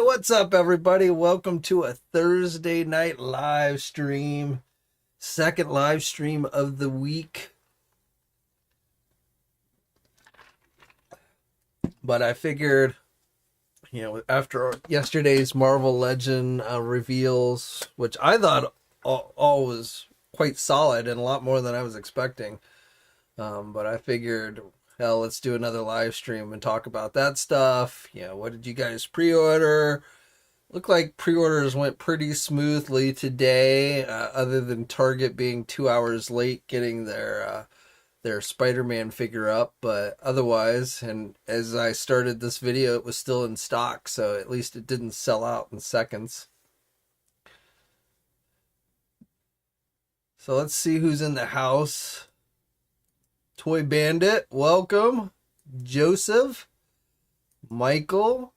What's up, everybody? Welcome to a Thursday night live stream. Second live stream of the week. But I figured, after yesterday's Marvel Legend reveals, which I thought all was quite solid and a lot more than I was expecting. But I figured, hell, let's do another live stream and talk about that stuff. What did you guys pre-order? Looked like pre-orders went pretty smoothly today, other than Target being 2 hours late getting their Spider-Man figure up. But otherwise, and as I started this video, it was still in stock, so at least it didn't sell out in seconds. So let's see who's in the house. Toy Bandit, welcome. Joseph, Michael,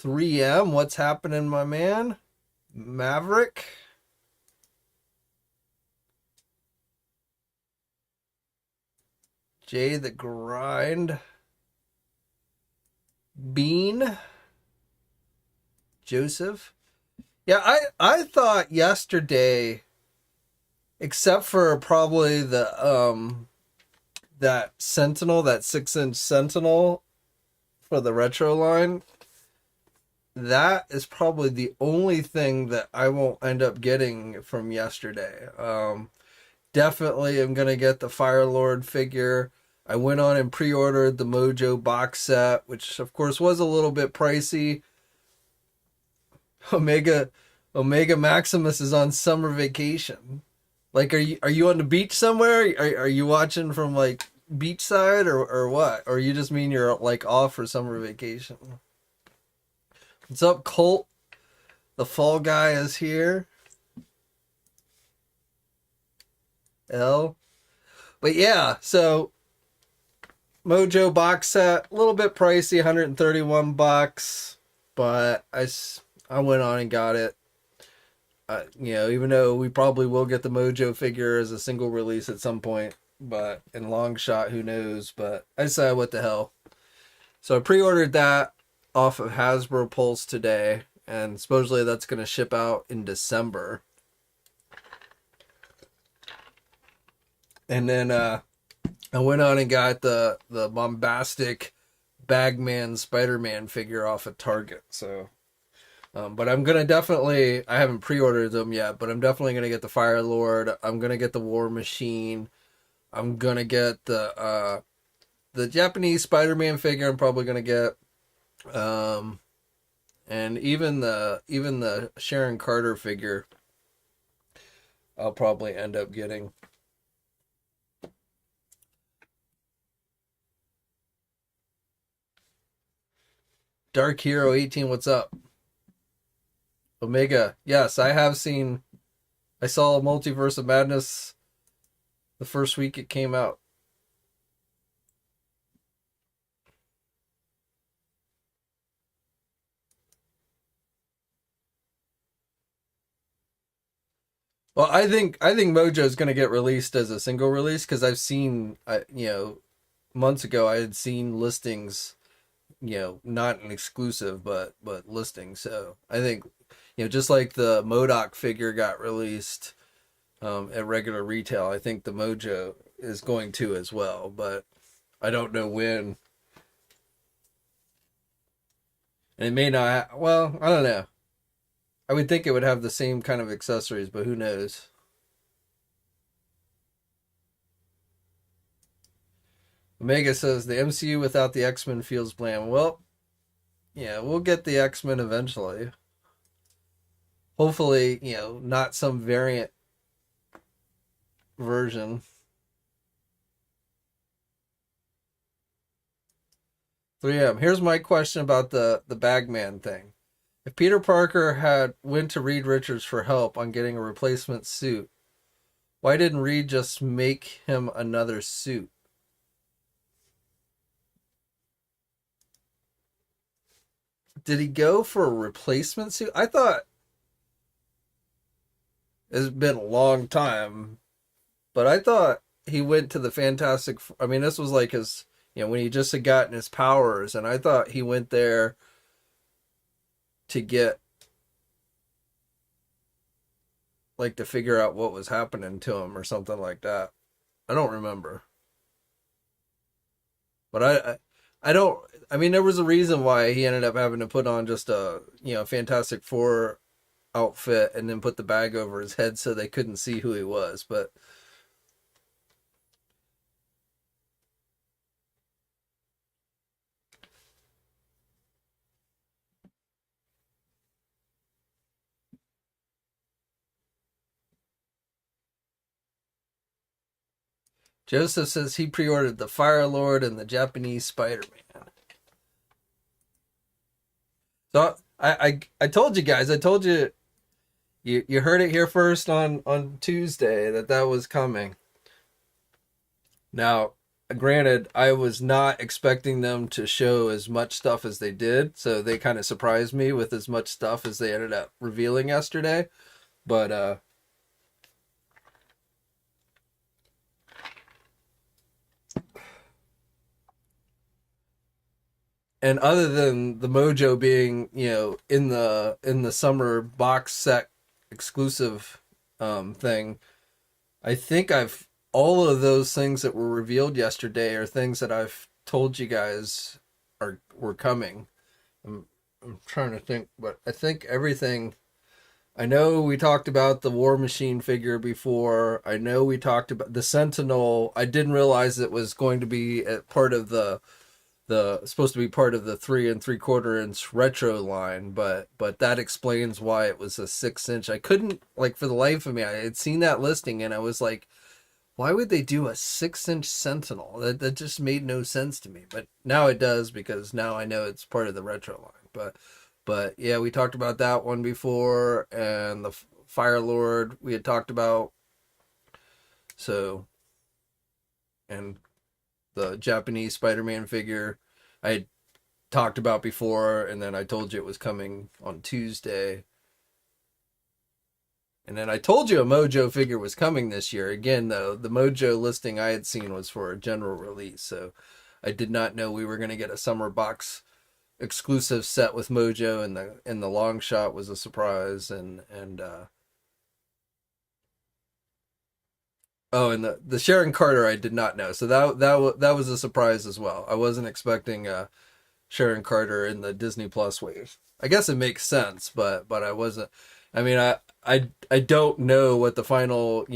3M, what's happening, my man? Maverick, Jay the Grind, Bean, Joseph. Yeah, I thought yesterday, except for probably the that Sentinel, that 6-inch Sentinel for the retro line, that is probably the only thing that I won't end up getting from yesterday. Definitely am going to get the Fire Lord figure. I went on and pre-ordered the Mojo box set, which of course was a little bit pricey. Omega Maximus is on summer vacation. Like, are you on the beach somewhere? Are you watching from like beachside or what? Or you just mean you're like off for summer vacation? What's up, Colt? The fall guy is here. L. But yeah, so Mojo box set, a little bit pricey, $131, but I went on and got it. Even though we probably will get the Mojo figure as a single release at some point, but in long shot, who knows? But I decided, what the hell. So I pre-ordered that off of Hasbro Pulse today, and supposedly that's going to ship out in December. And then I went on and got the bombastic Bagman Spider-Man figure off of Target. So, but I'm going to definitely, I haven't pre-ordered them yet, but I'm definitely going to get the Fire Lord. I'm going to get the War Machine. I'm going to get the Japanese Spider-Man figure. I'm probably going to get, and even the Sharon Carter figure, I'll probably end up getting. Dark Hero 18, what's up? Omega, yes, I saw Multiverse of Madness the first week it came out. Well, I think Mojo is going to get released as a single release, because I've seen, months ago I had seen listings, not an exclusive, but listing. So I think, just like the MODOK figure got released at regular retail, I think the Mojo is going to as well, but I don't know when. And it may not, well, I don't know. I would think it would have the same kind of accessories, but who knows? Omega says the MCU without the X-Men feels bland. Well, yeah, we'll get the X-Men eventually. Hopefully, not some variant version. 3M. Here's my question about the Bagman thing. If Peter Parker went to Reed Richards for help on getting a replacement suit, why didn't Reed just make him another suit? Did he go for a replacement suit? I thought, it's been a long time, but I thought he went to the Fantastic, I mean, this was like his, when he just had gotten his powers, and I thought he went there to get like to figure out what was happening to him or something like that. I don't remember. But I don't. I mean, there was a reason why he ended up having to put on just a Fantastic Four outfit and then put the bag over his head so they couldn't see who he was. But Joseph says he pre-ordered the Fire Lord and the Japanese Spider-Man. So I told you guys. I told you. You heard it here first on Tuesday that was coming. Now, granted, I was not expecting them to show as much stuff as they did, so they kind of surprised me with as much stuff as they ended up revealing yesterday. But and other than the Mojo being, in the summer box set exclusive thing, I think I've all of those things that were revealed yesterday are things that I've told you guys were coming. I'm I'm trying to think, but I think everything. I know we talked about the War Machine figure before. I know we talked about the Sentinel. I didn't realize it was going to be a part of the supposed to be part of the 3 3/4 inch retro line, but that explains why it was a 6 inch. I couldn't, like, for the life of me, I had seen that listing and I was like, why would they do a 6 inch Sentinel? That just made no sense to me. But now it does, because now I know it's part of the retro line. But yeah, we talked about that one before, and the Fire Lord we had talked about. So, and the Japanese Spider-Man figure I had talked about before, and then I told you it was coming on Tuesday. And then I told you a Mojo figure was coming this year. Again, though, the Mojo listing I had seen was for a general release, so I did not know we were going to get a summer box exclusive set with Mojo, and the long shot was a surprise, and oh, and the Sharon Carter I did not know, so that was a surprise as well. I wasn't expecting Sharon Carter in the Disney Plus wave. I guess it makes sense, but I wasn't. I mean, I don't know what the final.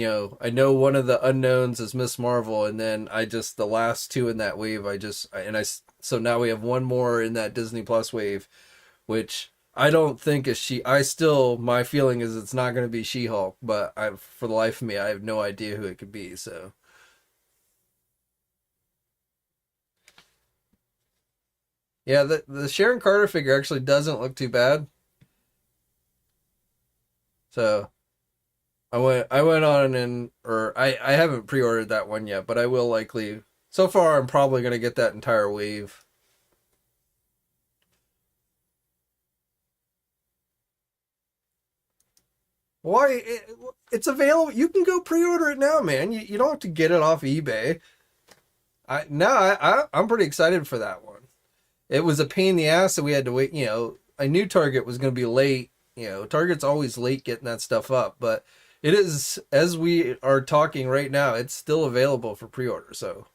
I know one of the unknowns is Miss Marvel, and then the last two in that wave. So now we have one more in that Disney Plus wave, which I don't think is she. My feeling is it's not going to be She-Hulk, but for the life of me, I have no idea who it could be. So yeah, the Sharon Carter figure actually doesn't look too bad. So I went on, or I haven't pre-ordered that one yet, but I will likely. So far, I'm probably gonna get that entire wave. Why? It's available. You can go pre-order it now, man. You don't have to get it off eBay. I'm pretty excited for that one. It was a pain in the ass that we had to wait. I knew Target was gonna be late. Target's always late getting that stuff up, but it is, as we are talking right now, it's still available for pre-order. So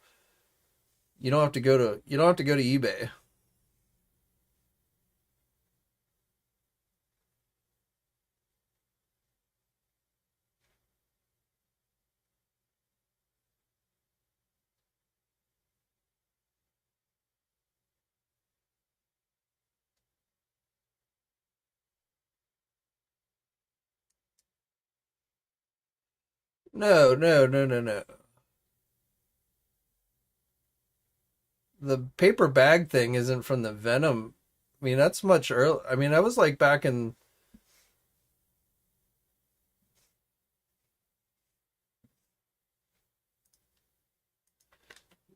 you don't have to go to eBay. No, no, no, no, no. The paper bag thing isn't from the Venom. I mean, that's much early. I mean, that was like back in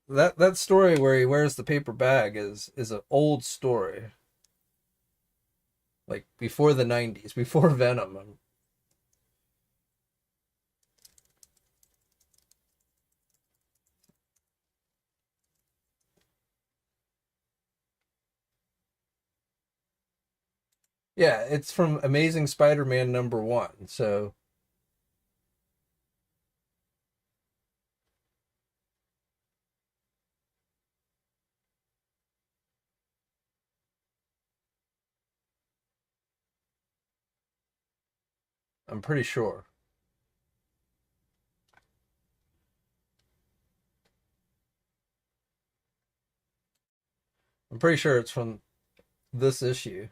that story where he wears the paper bag is an old story, like before the 90s, before Venom. Yeah, it's from Amazing Spider-Man #1. So I'm pretty sure. I'm pretty sure it's from this issue.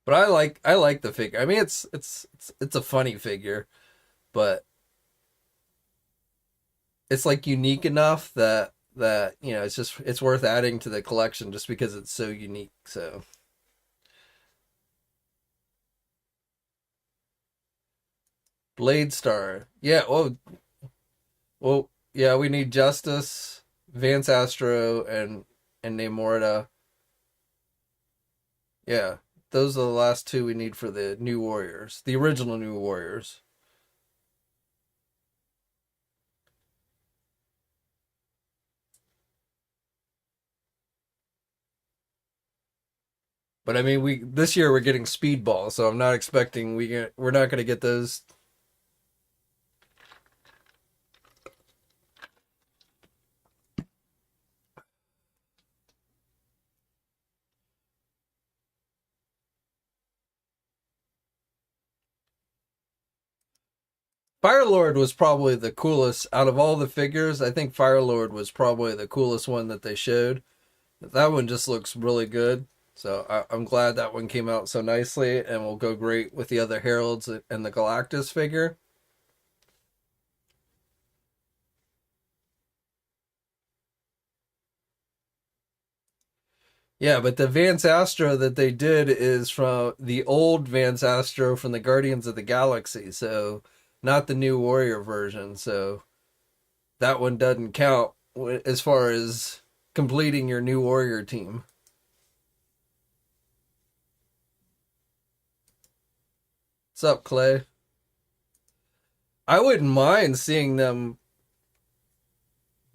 But I like the figure. I mean, it's a funny figure, but it's like unique enough that it's worth adding to the collection just because it's so unique. So Blade Star, yeah. Well, yeah. We need Justice, Vance Astro, and Namorta. Yeah, those are the last two we need for the New Warriors, the original New Warriors. But I mean, we this year we're getting Speedball, so I'm not expecting we're not going to get those. Firelord was probably the coolest out of all the figures. I think Firelord was probably the coolest one that they showed. That one just looks really good. So I'm glad that one came out so nicely and will go great with the other Heralds and the Galactus figure. Yeah, but the Vance Astro that they did is from the old Vance Astro from the Guardians of the Galaxy, so not the new Warrior version. So that one doesn't count as far as completing your new Warrior team. What's up, Clay? I wouldn't mind seeing them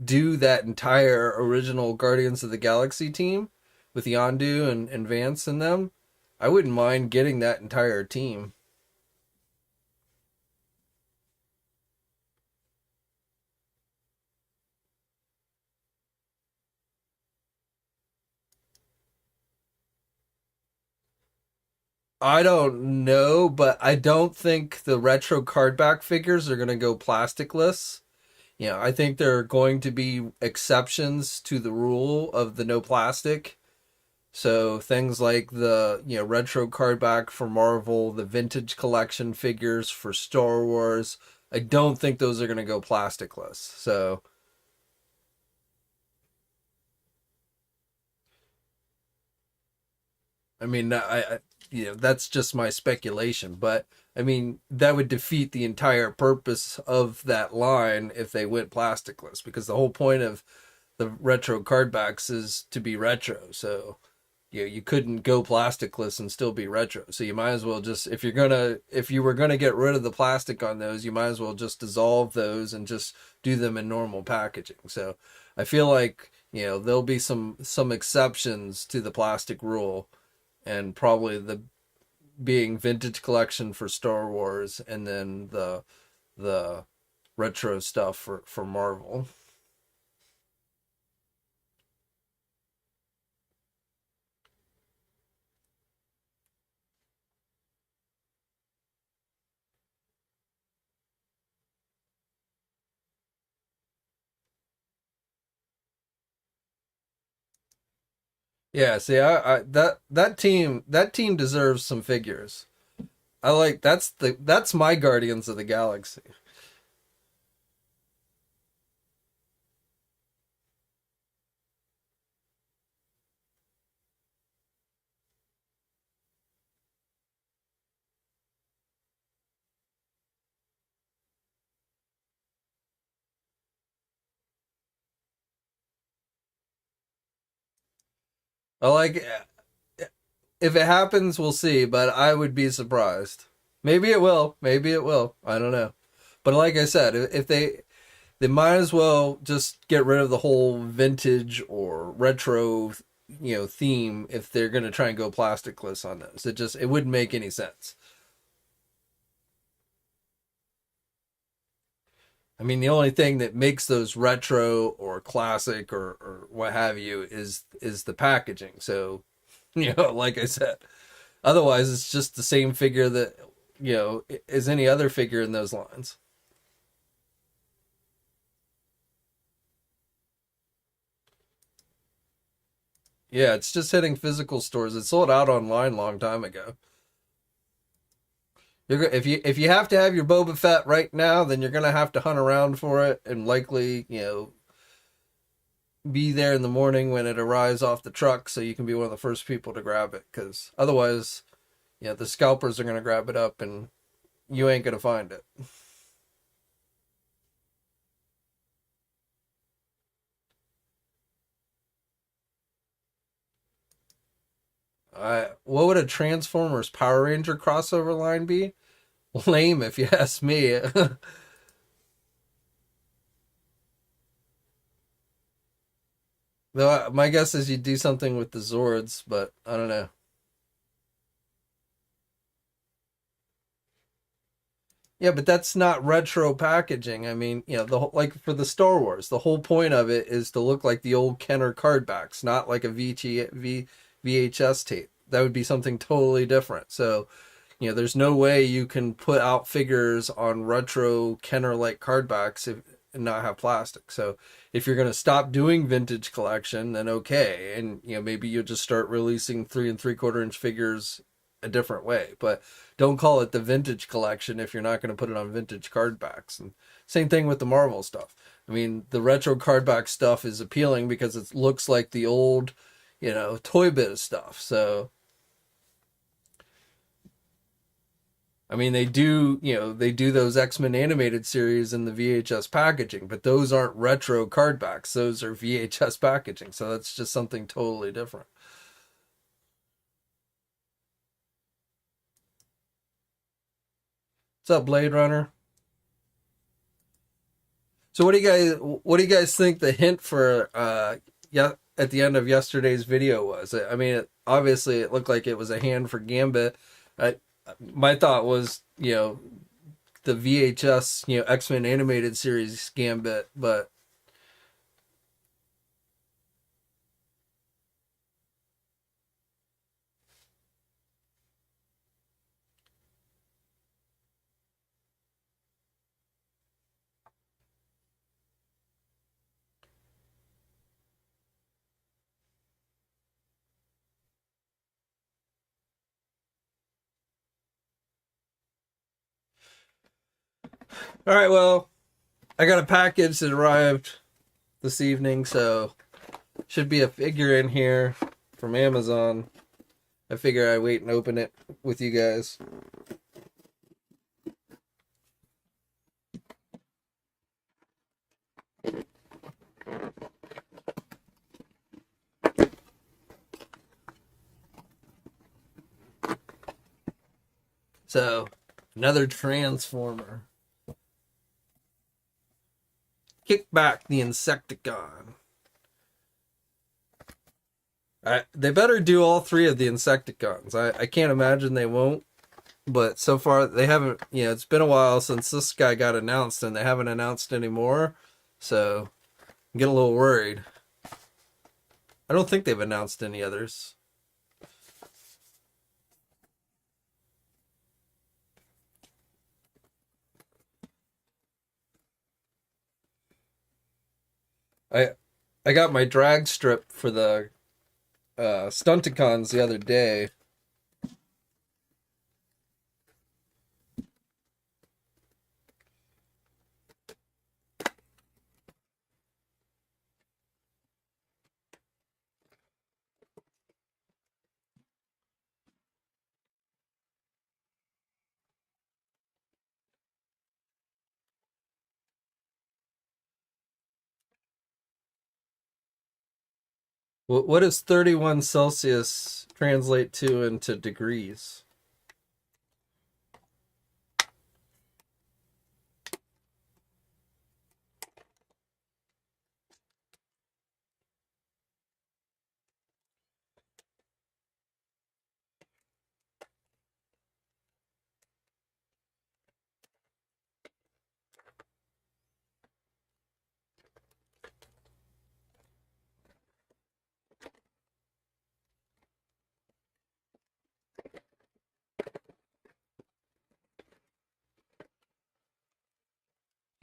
do that entire original Guardians of the Galaxy team with Yondu and Vance in them. I wouldn't mind getting that entire team. I don't know, but I don't think the retro card back figures are going to go plasticless. I think there are going to be exceptions to the rule of the no plastic. So things like the retro card back for Marvel, the vintage collection figures for Star Wars, I don't think those are going to go plasticless. So I mean, that's just my speculation, but I mean, that would defeat the entire purpose of that line if they went plasticless, because the whole point of the retro card backs is to be retro. So, you couldn't go plasticless and still be retro. So you might as well just, if you were gonna get rid of the plastic on those, you might as well just dissolve those and just do them in normal packaging. So I feel like, there'll be some exceptions to the plastic rule, and probably the being vintage collection for Star Wars, and then the retro stuff for Marvel. Yeah, see, that team deserves some figures. That's my Guardians of the Galaxy. I like If it happens, we'll see, but I would be surprised. Maybe it will. Maybe it will. I don't know. But like I said, if they might as well just get rid of the whole vintage or retro, theme if they're going to try and go plasticless on those. It wouldn't make any sense. I mean, the only thing that makes those retro or classic or what have you is the packaging. So, like I said, otherwise it's just the same figure that, as any other figure in those lines. Yeah, it's just hitting physical stores. It sold out online a long time ago. If you have to have your Boba Fett right now, then you're gonna have to hunt around for it and likely, be there in the morning when it arrives off the truck so you can be one of the first people to grab it. Because otherwise, the scalpers are gonna grab it up and you ain't gonna find it. What would a Transformers Power Ranger crossover line be? Lame, if you ask me. Though my guess is you'd do something with the Zords, but I don't know. Yeah, but that's not retro packaging. I mean, like for the Star Wars, the whole point of it is to look like the old Kenner card backs, not like a VHS tape. That would be something totally different. So, there's no way you can put out figures on retro Kenner like card backs and not have plastic. So, if you're going to stop doing vintage collection, then okay, and maybe you'll just start releasing 3 3/4 inch figures a different way. But don't call it the vintage collection if you're not going to put it on vintage card backs. And same thing with the Marvel stuff. I mean, the retro card back stuff is appealing because it looks like the old, Toy Biz stuff. So, I mean, they do those X-Men animated series in the VHS packaging, but those aren't retro card backs. Those are VHS packaging. So that's just something totally different. What's up, Blade Runner? So what do you guys think the hint for yeah at the end of yesterday's video was? I mean, obviously it looked like it was a hand for Gambit. I, my thought was, the VHS, X-Men animated series Gambit, but all right, well, I got a package that arrived this evening, so should be a figure in here from Amazon. I figure I wait and open it with you guys. So, another Transformer. Kick back the Insecticon. They better do all three of the Insecticons. I can't imagine they won't. But so far, they haven't. It's been a while since this guy got announced, and they haven't announced anymore. So, I'm getting a little worried. I don't think they've announced any others. I I got my drag strip for the Stunticons the other day. What does 31 Celsius translate to into degrees?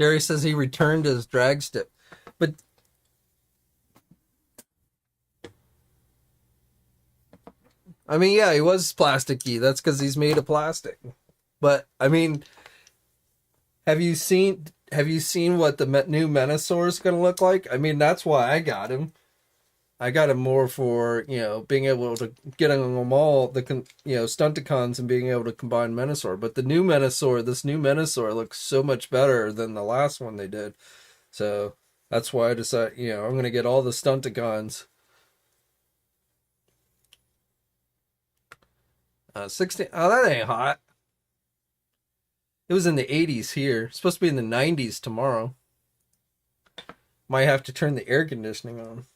Gary says he returned his drag stick. But I mean, yeah, he was plasticky. That's because he's made of plastic. But I mean, have you seen what the new Menasor is going to look like? I mean, that's why I got him. I got him more for, being able to get on them all, Stunticons, and being able to combine Menasor. But this new Menasor looks so much better than the last one they did. So that's why I decided, I'm going to get all the Stunticons. 16. Oh, that ain't hot. It was in the 80s here. It's supposed to be in the 90s tomorrow. Might have to turn the air conditioning on.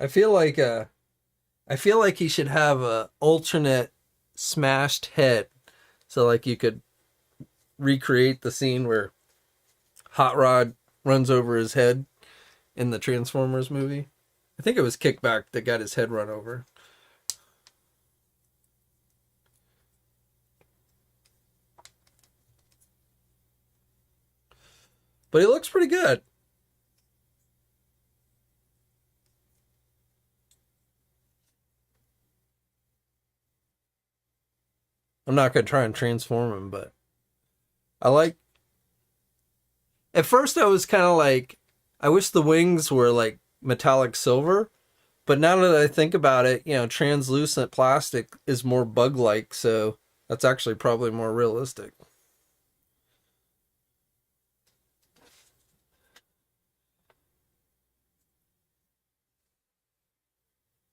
I feel like he should have a alternate smashed head, so like you could recreate the scene where Hot Rod runs over his head in the Transformers movie. I think it was Kickback that got his head run over. But he looks pretty good. I'm not going to try and transform him, but I like... At first I was kind of like, I wish the wings were like metallic silver, but now that I think about it, translucent plastic is more bug-like, so that's actually probably more realistic.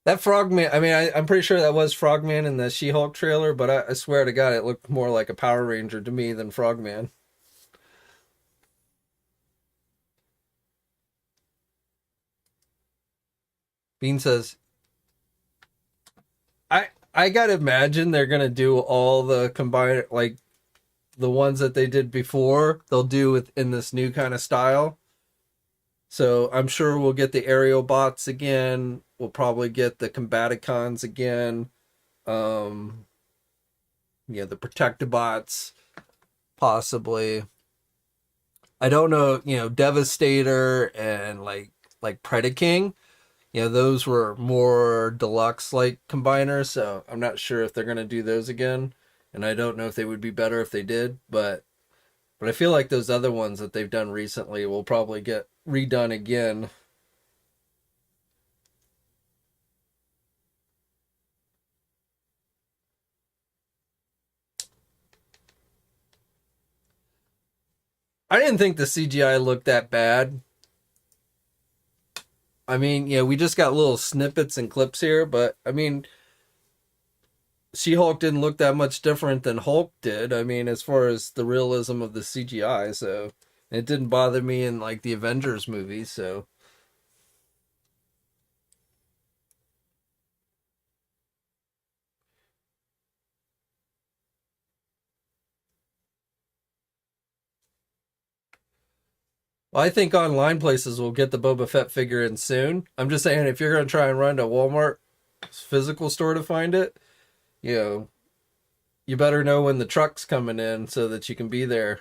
That Frogman, I mean, I'm pretty sure that was Frogman in the She-Hulk trailer, but I swear to God, it looked more like a Power Ranger to me than Frogman. Bean says, I gotta imagine they're gonna do all the combined, like the ones that they did before, they'll do in this new kind of style. So I'm sure we'll get the aerial bots again. We'll probably get the Combaticons again. The Protectobots, possibly. I don't know, Devastator and like Predaking. Those were more deluxe like combiners, so I'm not sure if they're gonna do those again. And I don't know if they would be better if they did, but I feel like those other ones that they've done recently will probably get redone again. I didn't think the CGI looked that bad. I mean, we just got little snippets and clips here, but I mean, She-Hulk didn't look that much different than Hulk did. I mean, as far as the realism of the CGI, so it didn't bother me in like the Avengers movies, so. Well, I think online places will get the Boba Fett figure in soon. I'm just saying, if you're going to try and run to Walmart physical store to find it, you better know when the truck's coming in so that you can be there.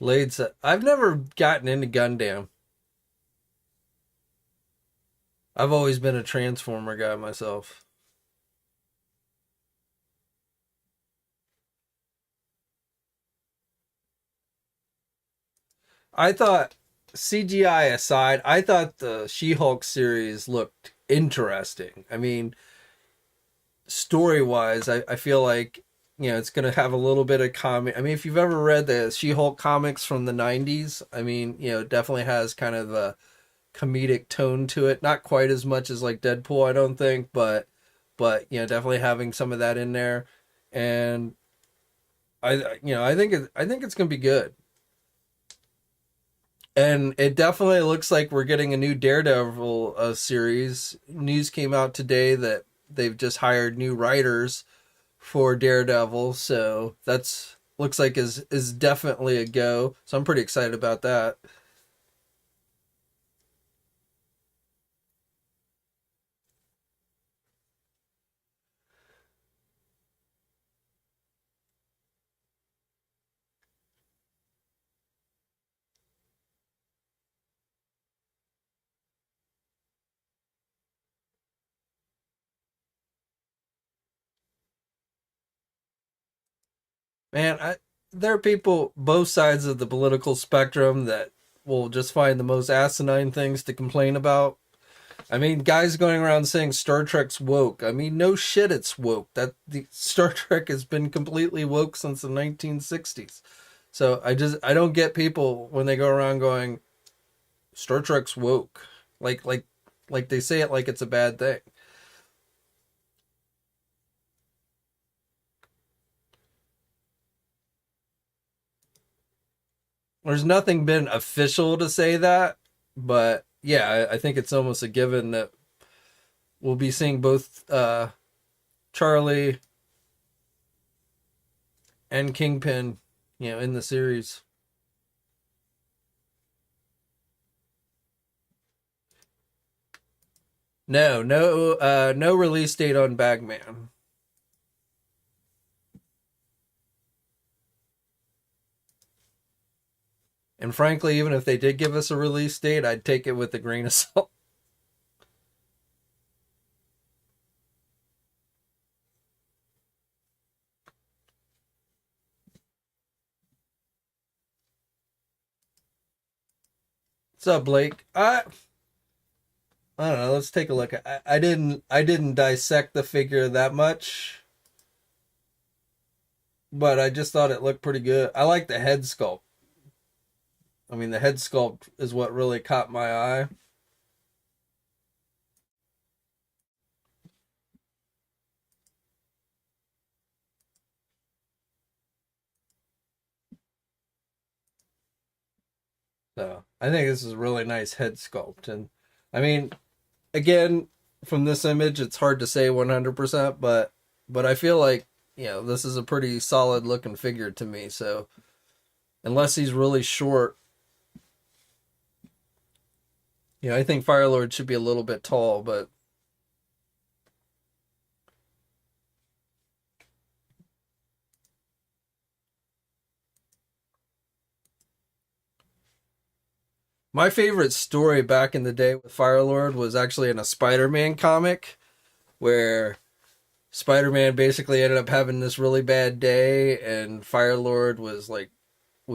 Blade said, I've never gotten into Gundam. I've always been a Transformer guy myself. I thought, CGI aside, I thought the She-Hulk series looked interesting. I mean, story-wise, I feel like, it's going to have a little bit of comic. I mean, if you've ever read the She-Hulk comics from the 90s, I mean, it definitely has kind of a comedic tone to it. Not quite as much as like Deadpool, I don't think, but definitely having some of that in there. And I think it's gonna be good. And it definitely looks like we're getting a new Daredevil series. News came out today that they've just hired new writers for Daredevil, so that's looks like is definitely a go. So I'm pretty excited about that. Man, there are people both sides of the political spectrum that will just find the most asinine things to complain about. I mean, guys going around saying Star Trek's woke. I mean, no shit, it's woke. That the Star Trek has been completely woke since the 1960s. So I don't get people when they go around going Star Trek's woke, like like like they say it like it's a bad thing. There's nothing been official to say that, but yeah, I think it's almost a given that we'll be seeing both Charlie and Kingpin, in the series. No release date on Bagman. And frankly, even if they did give us a release date, I'd take it with a grain of salt. What's up, Blake? I don't know. Let's take a look. I didn't dissect the figure that much, but I just thought it looked pretty good. I like the head sculpt. I mean, the head sculpt is what really caught my eye. So I think this is a really nice head sculpt. And I mean, again, from this image, it's hard to say 100%, but I feel like this is a pretty solid looking figure to me. So unless he's really short, I think Firelord should be a little bit tall. But my favorite story back in the day with Firelord was actually in a Spider-Man comic where Spider-Man basically ended up having this really bad day, and Firelord was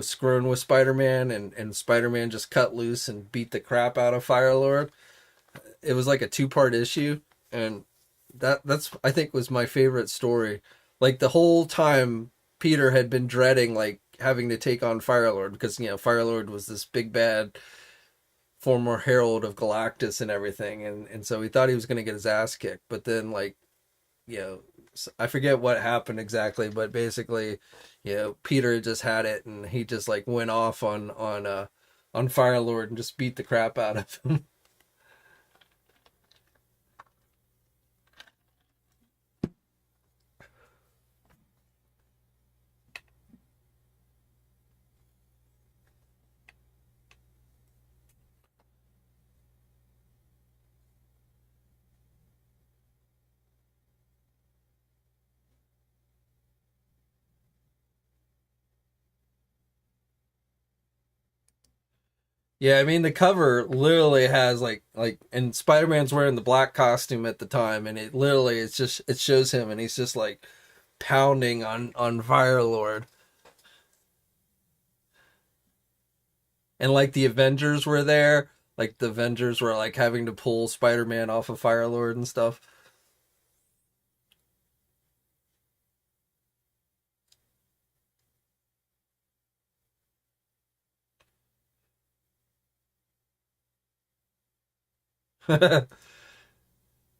screwing with Spider-Man, and Spider-Man just cut loose and beat the crap out of Firelord. It was like a two-part issue, and that's I think was my favorite story. Like the whole time, Peter had been dreading like having to take on Firelord because Firelord was this big bad former herald of Galactus and everything, and so he thought he was going to get his ass kicked. But then like you know, I forget what happened exactly, but basically, Peter just had it, and he just like went off on Firelord and just beat the crap out of him. Yeah, I mean the cover literally has and Spider-Man's wearing the black costume at the time, and it literally it shows him, and he's just like pounding on Firelord, and like the Avengers were there, like the Avengers were like having to pull Spider-Man off of Firelord and stuff.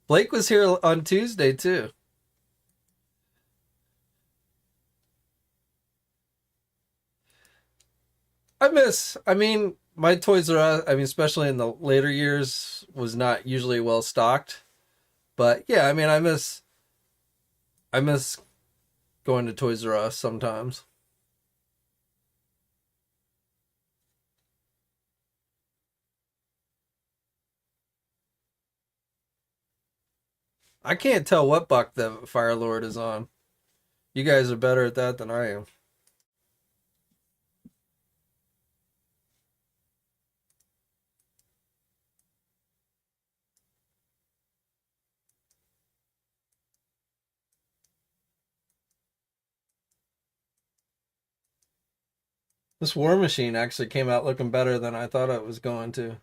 Blake was here on Tuesday too. I mean, my Toys R Us, I mean, especially in the later years, was not usually well stocked. But yeah, I mean, I miss going to Toys R Us sometimes. I can't tell what buck the Fire Lord is on. You guys are better at that than I am. This War Machine actually came out looking better than I thought it was going to.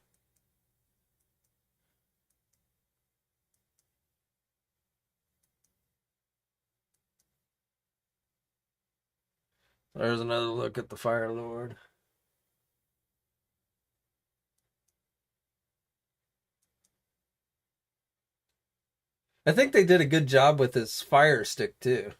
There's another look at the Fire Lord. I think they did a good job with his fire stick too.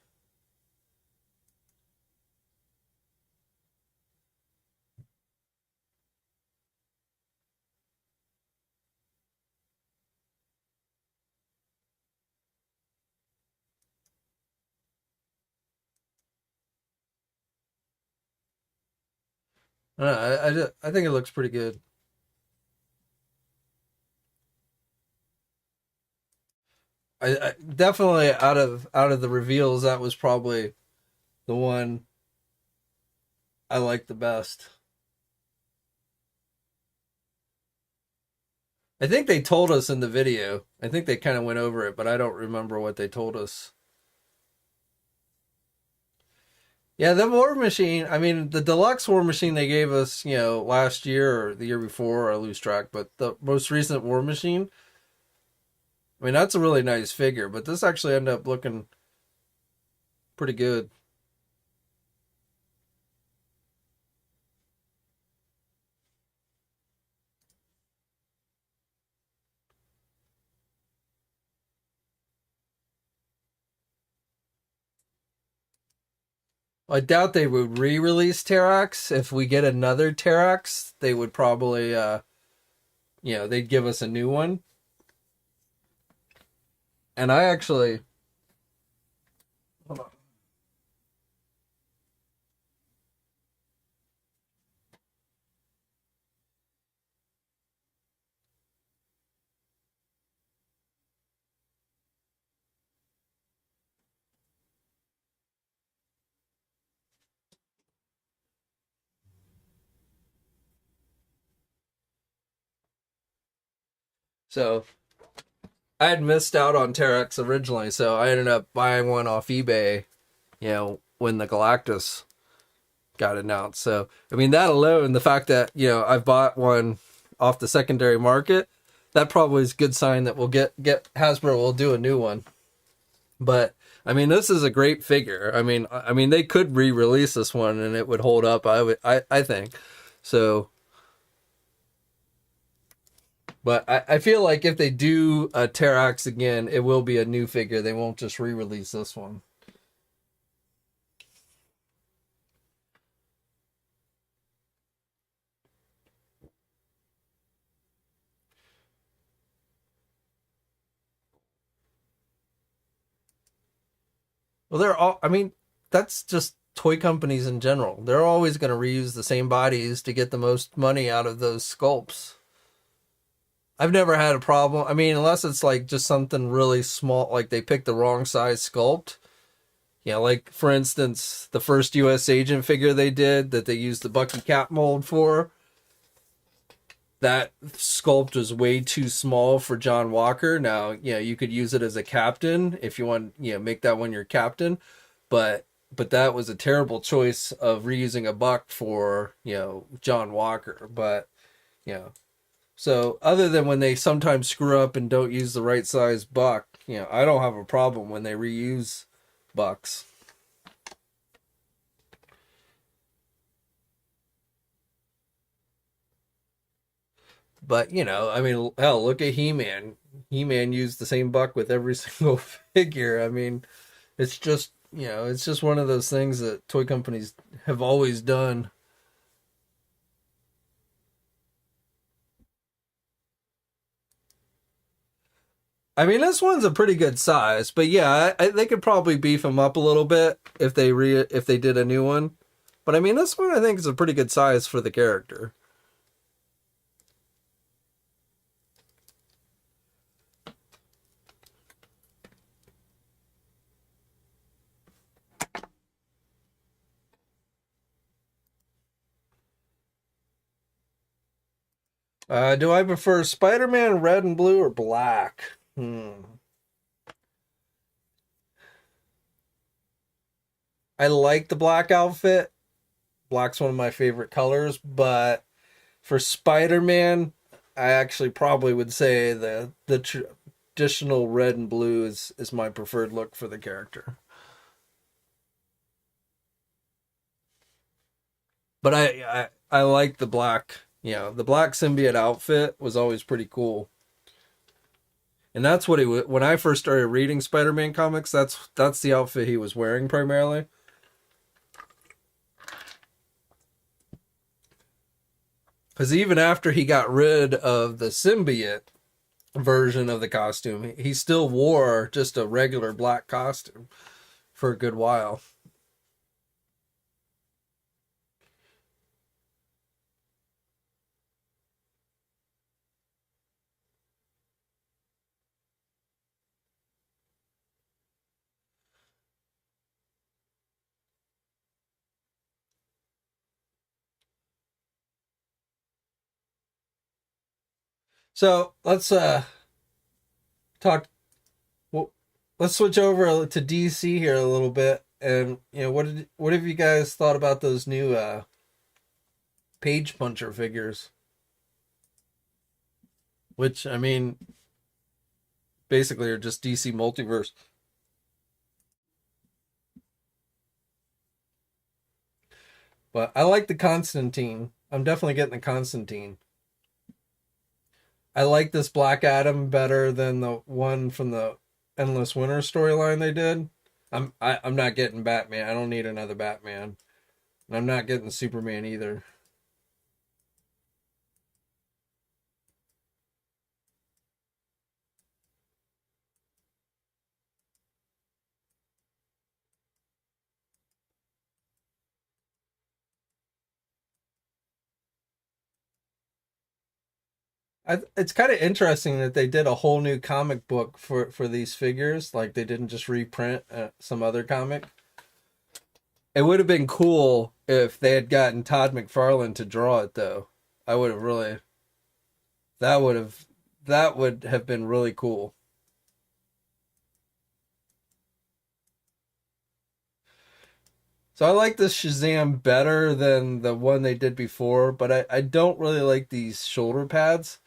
I think it looks pretty good. I definitely out of the reveals, that was probably the one I liked the best. I think they told us in the video. I think they kind of went over it, but I don't remember what they told us. Yeah, the War Machine. I mean, the deluxe War Machine they gave us, last year or the year before, I lose track. But the most recent War Machine, I mean, that's a really nice figure. But this actually ended up looking pretty good. I doubt they would re-release Terrax. If we get another Terrax, they would probably, they'd give us a new one. And I actually, hold on. So I had missed out on Terrax originally, so I ended up buying one off eBay, when the Galactus got announced. So, I mean, that alone, the fact that, I've bought one off the secondary market, that probably is a good sign that we'll get Hasbro will do a new one. But I mean, this is a great figure. I mean, they could re-release this one and it would hold up. I think so. But I feel like if they do a Terrax again, it will be a new figure. They won't just re-release this one. Well, they're all. I mean, that's just toy companies in general. They're always going to reuse the same bodies to get the most money out of those sculpts. I've never had a problem. I mean, unless it's like just something really small, like they picked the wrong size sculpt. Yeah, like for instance, the first U.S. agent figure they did that they used the Bucky Cap mold for. That sculpt was way too small for John Walker. Now, you could use it as a captain if you want, make that one your captain, but that was a terrible choice of reusing a buck for, John Walker. But, so other than when they sometimes screw up and don't use the right size buck, I don't have a problem when they reuse bucks. But, I mean, hell, look at He-Man. He-Man used the same buck with every single figure. I mean, it's just one of those things that toy companies have always done. I mean, this one's a pretty good size, but yeah, they could probably beef him up a little bit if they did a new one. But I mean, this one I think is a pretty good size for the character. Do I prefer Spider-Man red and blue or black? I like the black outfit. Black's one of my favorite colors, but for Spider-Man, I actually probably would say the traditional red and blue is my preferred look for the character. But I like the black. The black symbiote outfit was always pretty cool. And that's what when I first started reading Spider-Man comics, that's the outfit he was wearing primarily. Because even after he got rid of the symbiote version of the costume, he still wore just a regular black costume for a good while. So talk. Well, let's switch over to DC here a little bit, and what have you guys thought about those new page puncher figures? Which I mean, basically are just DC Multiverse. But I like the Constantine. I'm definitely getting the Constantine. I like this Black Adam better than the one from the Endless Winter storyline they did. I'm not getting Batman. I don't need another Batman. And I'm not getting Superman either. It's kind of interesting that they did a whole new comic book for these figures. Like they didn't just reprint some other comic. It would have been cool if they had gotten Todd McFarlane to draw it, though. I would have really. That would have that would have been really cool. So I like this Shazam better than the one they did before, but I don't really like these shoulder pads.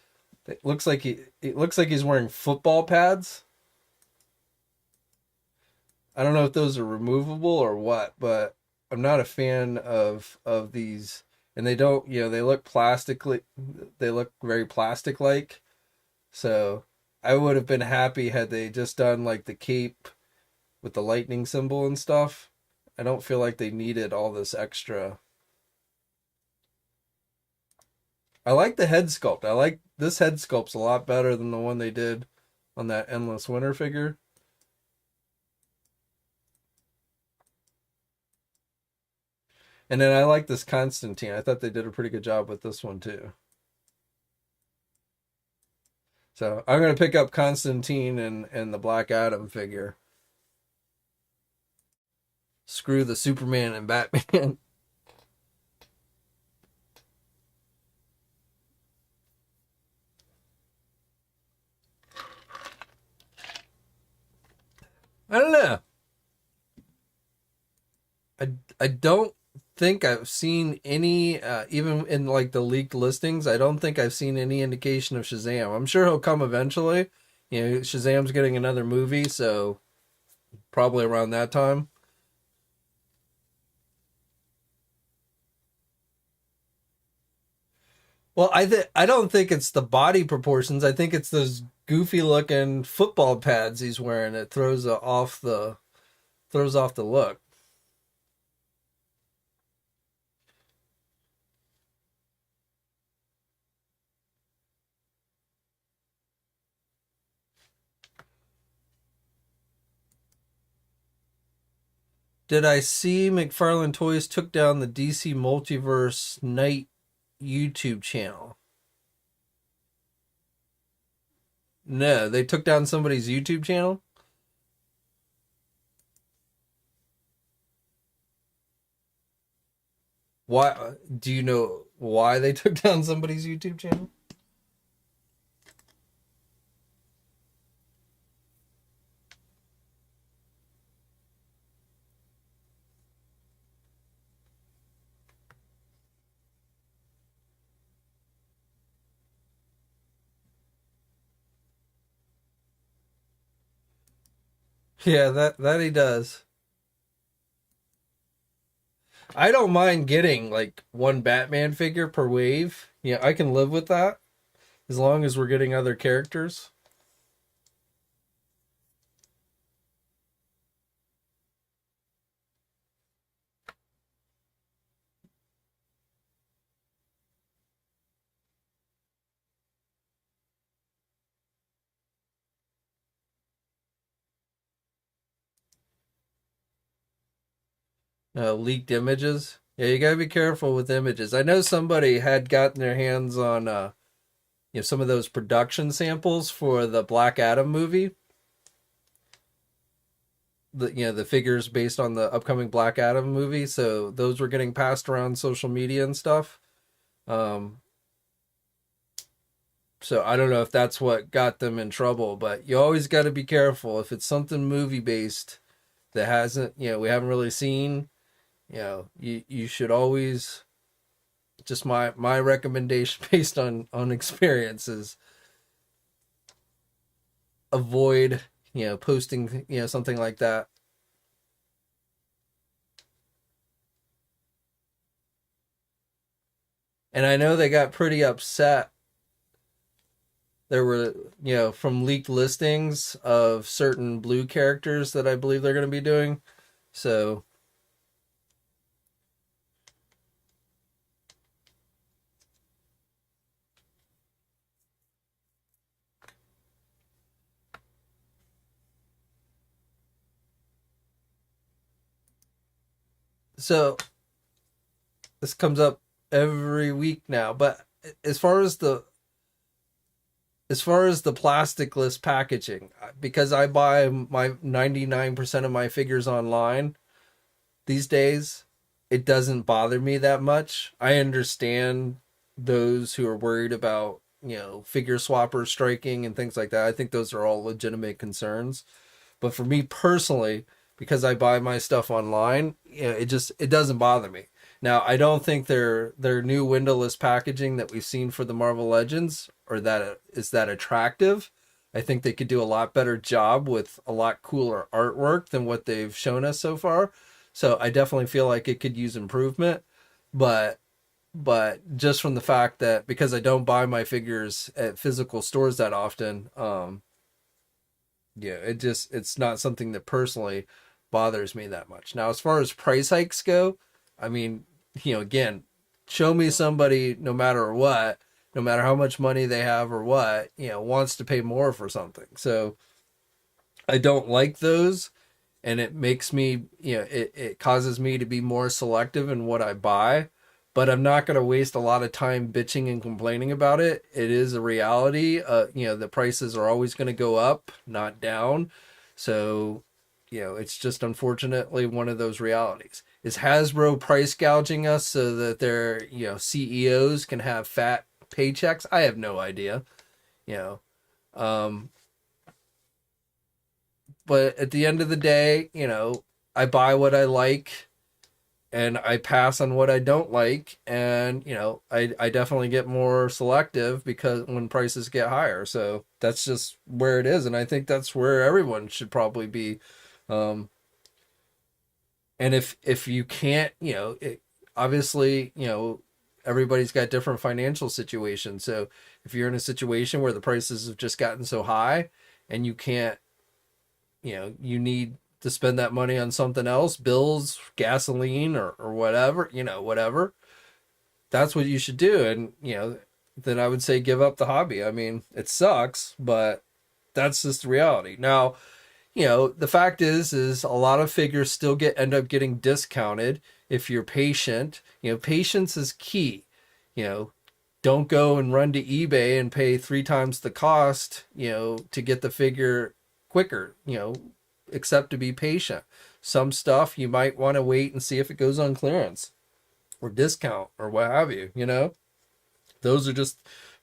It looks like he's wearing football pads. I don't know if those are removable or what, but I'm not a fan of these. And they don't, they look plastically they look very plastic like. So I would have been happy had they just done like the cape with the lightning symbol and stuff. I don't feel like they needed all this extra. I like the head sculpt. I like this head sculpt's a lot better than the one they did on that Endless Winter figure. And then I like this Constantine. I thought they did a pretty good job with this one too. So I'm gonna pick up Constantine and the Black Adam figure. Screw the Superman and Batman. I don't know. I don't think I've seen any even in like the leaked listings. I don't think I've seen any indication of Shazam. I'm sure he'll come eventually. Shazam's getting another movie, so probably around that time. Well, I don't think it's the body proportions. I think it's those goofy looking football pads he's wearing. It throws off the look. Did I see McFarlane Toys took down the DC Multiverse Night YouTube channel? No, they took down somebody's YouTube channel? Why? Do you know why they took down somebody's YouTube channel? Yeah, that he does. I don't mind getting like one Batman figure per wave. Yeah, I can live with that as long as we're getting other characters. Leaked images. Yeah, you gotta be careful with images. I know somebody had gotten their hands on some of those production samples for the Black Adam movie. The figures based on the upcoming Black Adam movie. So those were getting passed around social media and stuff. Um, so I don't know if that's what got them in trouble, but you always got to be careful if it's something movie based that hasn't, we haven't really seen. You should always, just my recommendation based on experiences, avoid posting something like that. And I know they got pretty upset. There were, from leaked listings of certain blue characters that I believe they're going to be doing. So so this comes up every week now, but as far as the plasticless packaging, because I buy my 99% of my figures online these days, it doesn't bother me that much. I understand those who are worried about, figure swappers striking and things like that. I think those are all legitimate concerns. But for me personally, because I buy my stuff online, it doesn't bother me. Now, I don't think their new windowless packaging that we've seen for the Marvel Legends or that is that attractive. I think they could do a lot better job with a lot cooler artwork than what they've shown us so far. So I definitely feel like it could use improvement, but just from the fact that because I don't buy my figures at physical stores that often, yeah, it's not something that personally bothers me that much. Now, as far as price hikes go, I mean, again, show me somebody, no matter what, no matter how much money they have or what, wants to pay more for something. So I don't like those, and it makes me, it causes me to be more selective in what I buy. But I'm not going to waste a lot of time bitching and complaining about it. It is a reality. The prices are always going to go up, not down. So, it's just unfortunately one of those realities. Is Hasbro price gouging us so that their, CEOs can have fat paychecks? I have no idea. You know, um, but at the end of the day, I buy what I like and I pass on what I don't like. And, I definitely get more selective because when prices get higher. So that's just where it is. And I think that's where everyone should probably be. Um, and if you can't, obviously, everybody's got different financial situations. So if you're in a situation where the prices have just gotten so high and you can't, you need to spend that money on something else, bills, gasoline, or whatever, whatever, that's what you should do. And, then I would say give up the hobby. I mean, it sucks, but that's just the reality. Now, the fact is a lot of figures still end up getting discounted if you're patient. Patience is key. You know, don't go and run to eBay and pay 3 times the cost, to get the figure quicker, except to be patient. Some stuff you might want to wait and see if it goes on clearance or discount or what have you. Those are just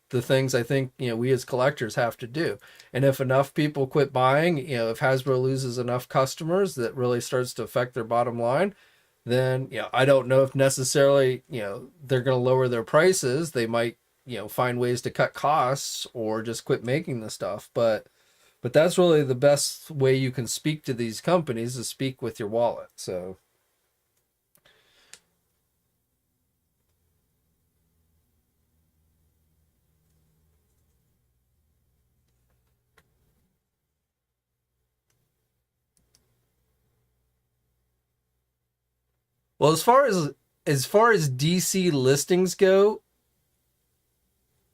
the things I think, we as collectors have to do. And if enough people quit buying, if Hasbro loses enough customers, that really starts to affect their bottom line, then, I don't know if necessarily, they're going to lower their prices. They might, find ways to cut costs or just quit making the stuff. But that's really the best way you can speak to these companies, is speak with your wallet. So, well, as far as DC listings go,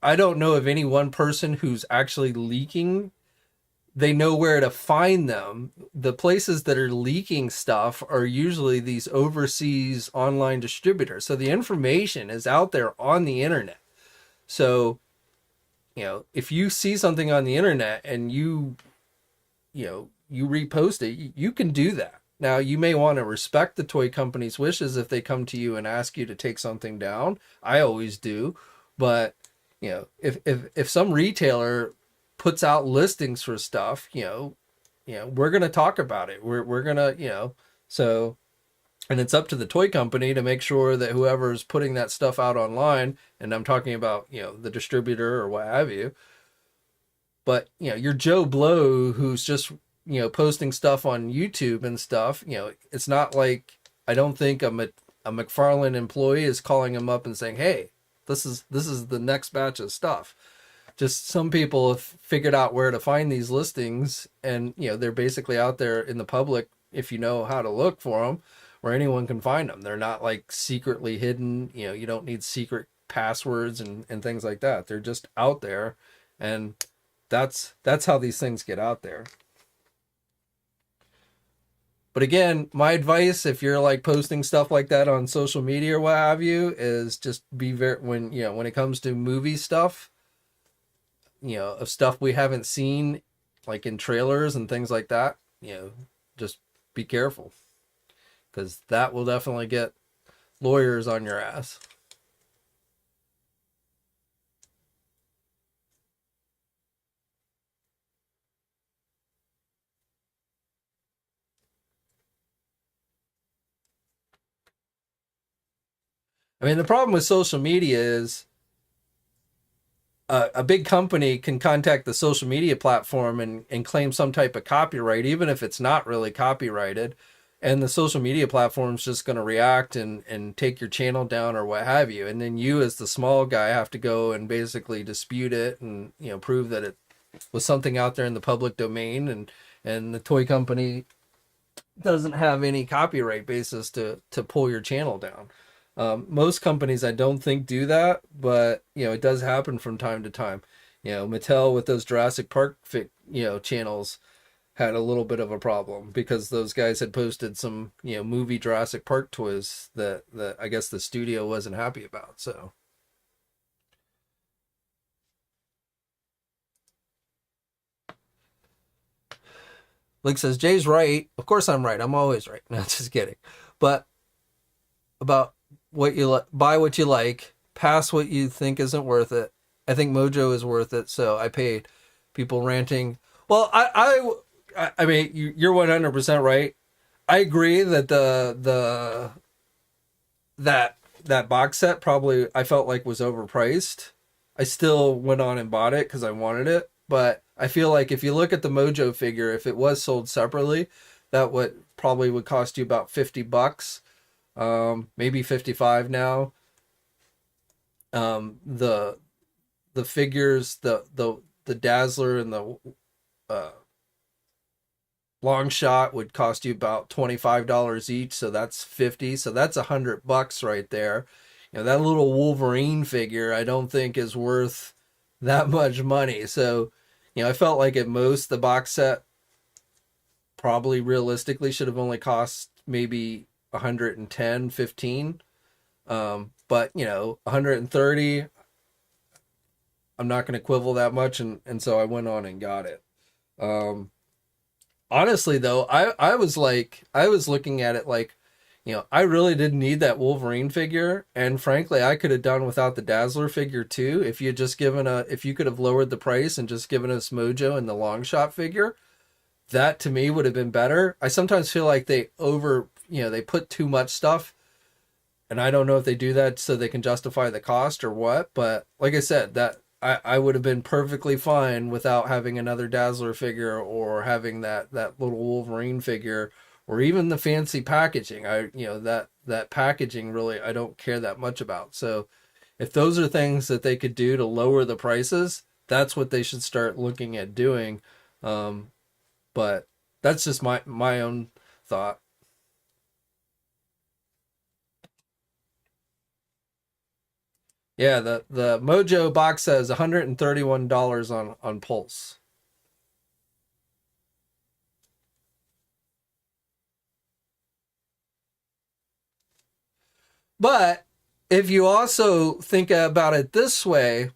I don't know of any one person who's actually leaking. They know where to find them. The places that are leaking stuff are usually these overseas online distributors. So the information is out there on the internet. So, if you see something on the internet and you repost it, you can do that. Now, you may want to respect the toy company's wishes if they come to you and ask you to take something down. I always do. But, if some retailer puts out listings for stuff, we're going to talk about it. We're going to, so, and it's up to the toy company to make sure that whoever's putting that stuff out online, and I'm talking about, the distributor or what have you, but, your Joe Blow who's just, posting stuff on YouTube and stuff, it's not like, I don't think a McFarlane employee is calling him up and saying, hey, this is the next batch of stuff. Just some people have figured out where to find these listings, and they're basically out there in the public if you know how to look for them, where anyone can find them. They're not like secretly hidden. You don't need secret passwords and things like that. They're just out there, and that's how these things get out there. But again, my advice, if you're like posting stuff like that on social media or what have you, is just be very, when it comes to movie stuff, of stuff we haven't seen, like in trailers and things like that, just be careful, because that will definitely get lawyers on your ass. I mean, the problem with social media is a big company can contact the social media platform and claim some type of copyright, even if it's not really copyrighted. And the social media platform's just going to react and take your channel down or what have you. And then you, as the small guy, have to go and basically dispute it and, prove that it was something out there in the public domain. And the toy company doesn't have any copyright basis to pull your channel down. Most companies, I don't think, do that, but it does happen from time to time. Mattel with those Jurassic Park channels had a little bit of a problem because those guys had posted some movie Jurassic Park toys that I guess the studio wasn't happy about. So Link says Jay's right. Of course I'm right. I'm always right. No, just kidding. But about what you buy what you like, pass what you think isn't worth it. I think Mojo is worth it, so I paid. People ranting. Well, I mean, you're 100% right. I agree that that box set probably I felt like was overpriced. I still went on and bought it because I wanted it, but I feel like if you look at the Mojo figure, if it was sold separately, that would probably would cost you about $50, maybe 55 now. The figures, the Dazzler and the uh, long shot would cost you about $25 each, so that's 50, so that's $100 right there. That little Wolverine figure I don't think is worth that much money. So I felt like at most the box set probably realistically should have only cost maybe 110, 15. But 130, I'm not going to quibble that much. And so I went on and got it. Honestly though, I was looking at it like, I really didn't need that Wolverine figure. And frankly, I could have done without the Dazzler figure too. If you could have lowered the price and just given us Mojo and the long shot figure, that to me would have been better. I sometimes feel like they put too much stuff, and I don't know if they do that so they can justify the cost or what. But like I said, that I would have been perfectly fine without having another Dazzler figure or having that little Wolverine figure or even the fancy packaging. That packaging really I don't care that much about. So if those are things that they could do to lower the prices, that's what they should start looking at doing. But that's just my own thought. Yeah, the Mojo box says $131 on Pulse. But if you also think about it this way,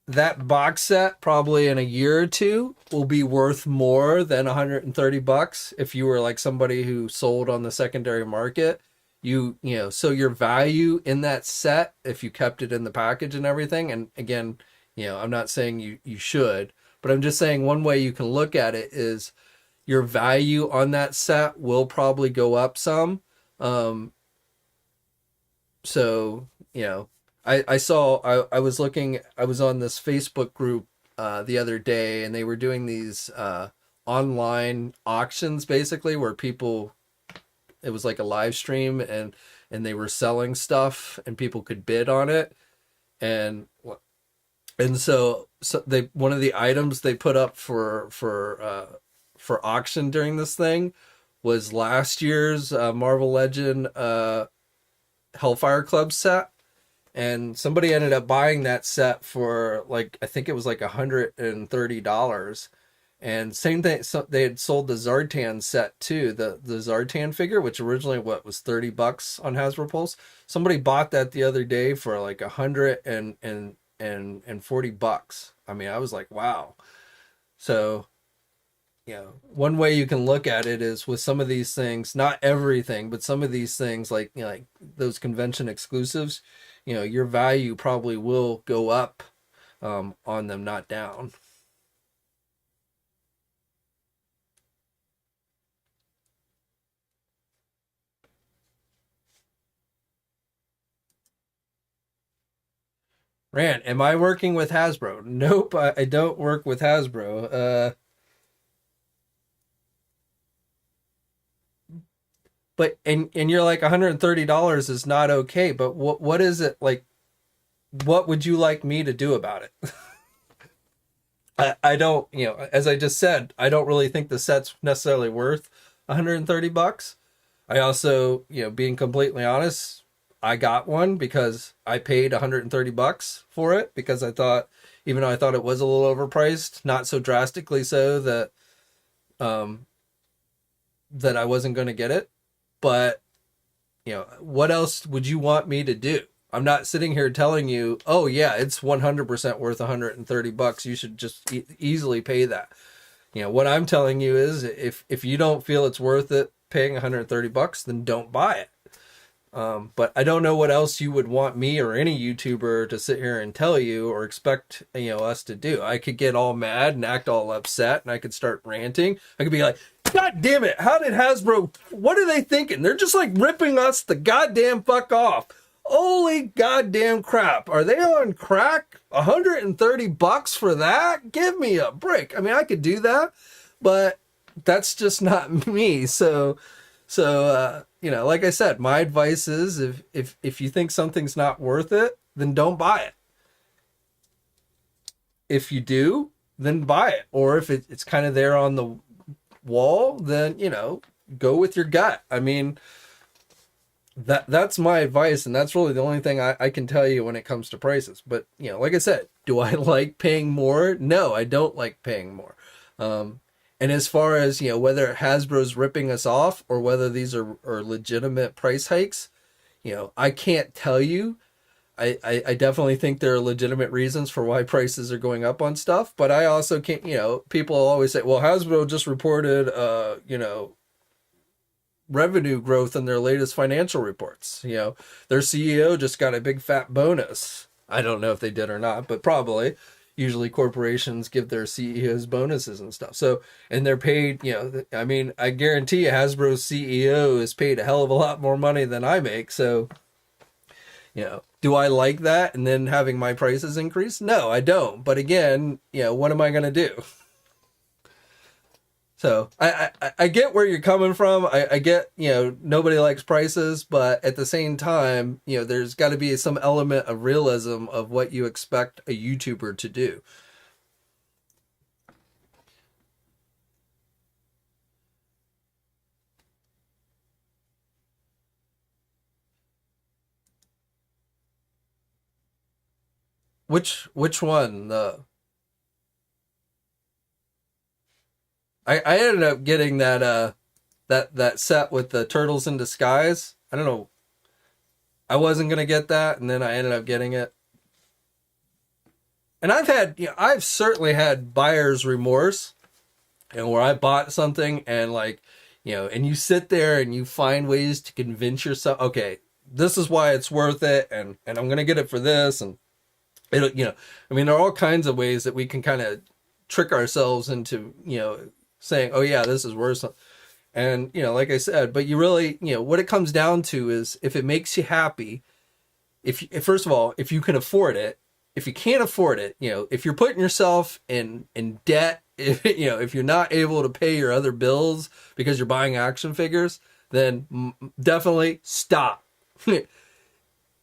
that box set probably in a year or two will be worth more than $130 if you were like somebody who sold on the secondary market. So your value in that set, if you kept it in the package and everything, and again, I'm not saying you should, but I'm just saying one way you can look at it is your value on that set will probably go up some. So, I was on this Facebook group the other day, and they were doing these online auctions basically where it was like a live stream, and they were selling stuff and people could bid on it. And so one of the items they put up for auction during this thing was last year's Marvel Legend Hellfire Club set. And somebody ended up buying that set for I think it was like $130. And same thing, so they had sold the Zartan set too, the Zartan figure, which originally was $30 on Hasbro Pulse. Somebody bought that the other day for like $140. I mean, I was like, wow. So, one way you can look at it is with some of these things, not everything, but some of these things like those convention exclusives, your value probably will go up on them, not down. Rand, am I working with Hasbro? Nope, I don't work with Hasbro. But you're like $130 is not okay. But what is it like? What would you like me to do about it? I don't, as I just said, I don't really think the set's necessarily worth $130. I also, being completely honest, I got one because I paid $130 for it because I thought, even though I thought it was a little overpriced, not so drastically so that I wasn't going to get it. But, what else would you want me to do? I'm not sitting here telling you, oh yeah, it's 100% worth $130. You should just easily pay that. What I'm telling you is if you don't feel it's worth it paying $130, then don't buy it. But I don't know what else you would want me or any YouTuber to sit here and tell you or expect, us to do. I could get all mad and act all upset, and I could start ranting. I could be like, God damn it, how did Hasbro, what are they thinking? They're just like ripping us the goddamn fuck off. Holy goddamn crap. Are they on crack? $130 for that? Give me a break. I mean, I could do that, but that's just not me. So, like I said, my advice is if you think something's not worth it, then don't buy it. If you do, then buy it. Or if it's kind of there on the wall, then, go with your gut. I mean, that's my advice, and that's really the only thing I can tell you when it comes to prices. But, like I said, Do I like paying more? No, I don't like paying more. Um, and as far as, whether Hasbro's ripping us off or whether these are legitimate price hikes, I can't tell you. I definitely think there are legitimate reasons for why prices are going up on stuff, but I also can't, people always say, well, Hasbro just reported, revenue growth in their latest financial reports. Their CEO just got a big fat bonus. I don't know if they did or not, but probably. Usually corporations give their CEOs bonuses and stuff. So, and they're paid, I mean, I guarantee you Hasbro's CEO is paid a hell of a lot more money than I make. So, do I like that and then having my prices increase? No, I don't. But again, what am I going to do? So I get where you're coming from. I get, nobody likes prices, but at the same time, there's got to be some element of realism of what you expect a YouTuber to do. Which one? I ended up getting that set with the turtles in disguise. I don't know. I wasn't gonna get that, and then I ended up getting it. And I've certainly had buyer's remorse, where I bought something and and you sit there and you find ways to convince yourself, okay, this is why it's worth it, and I'm gonna get it for this, and I mean, there are all kinds of ways that we can kind of trick ourselves into, saying, oh yeah, this is worth something. And, like I said, but you really, what it comes down to is if it makes you happy, if first of all, if you can afford it, if you can't afford it, if you're putting yourself in debt, if you're not able to pay your other bills because you're buying action figures, then definitely stop.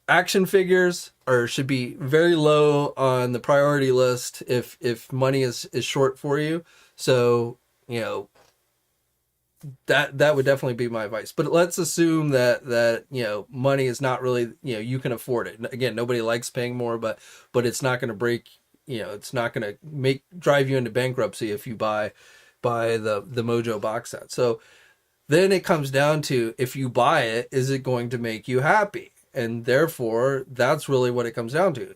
Action figures should be very low on the priority list if money is short for you. So, that would definitely be my advice. But let's assume that money is not really, you can afford it. Again, nobody likes paying more, but it's not going to break, it's not going to drive you into bankruptcy if you buy the Mojo box set. So then it comes down to, if you buy it, is it going to make you happy? And therefore, that's really what it comes down to.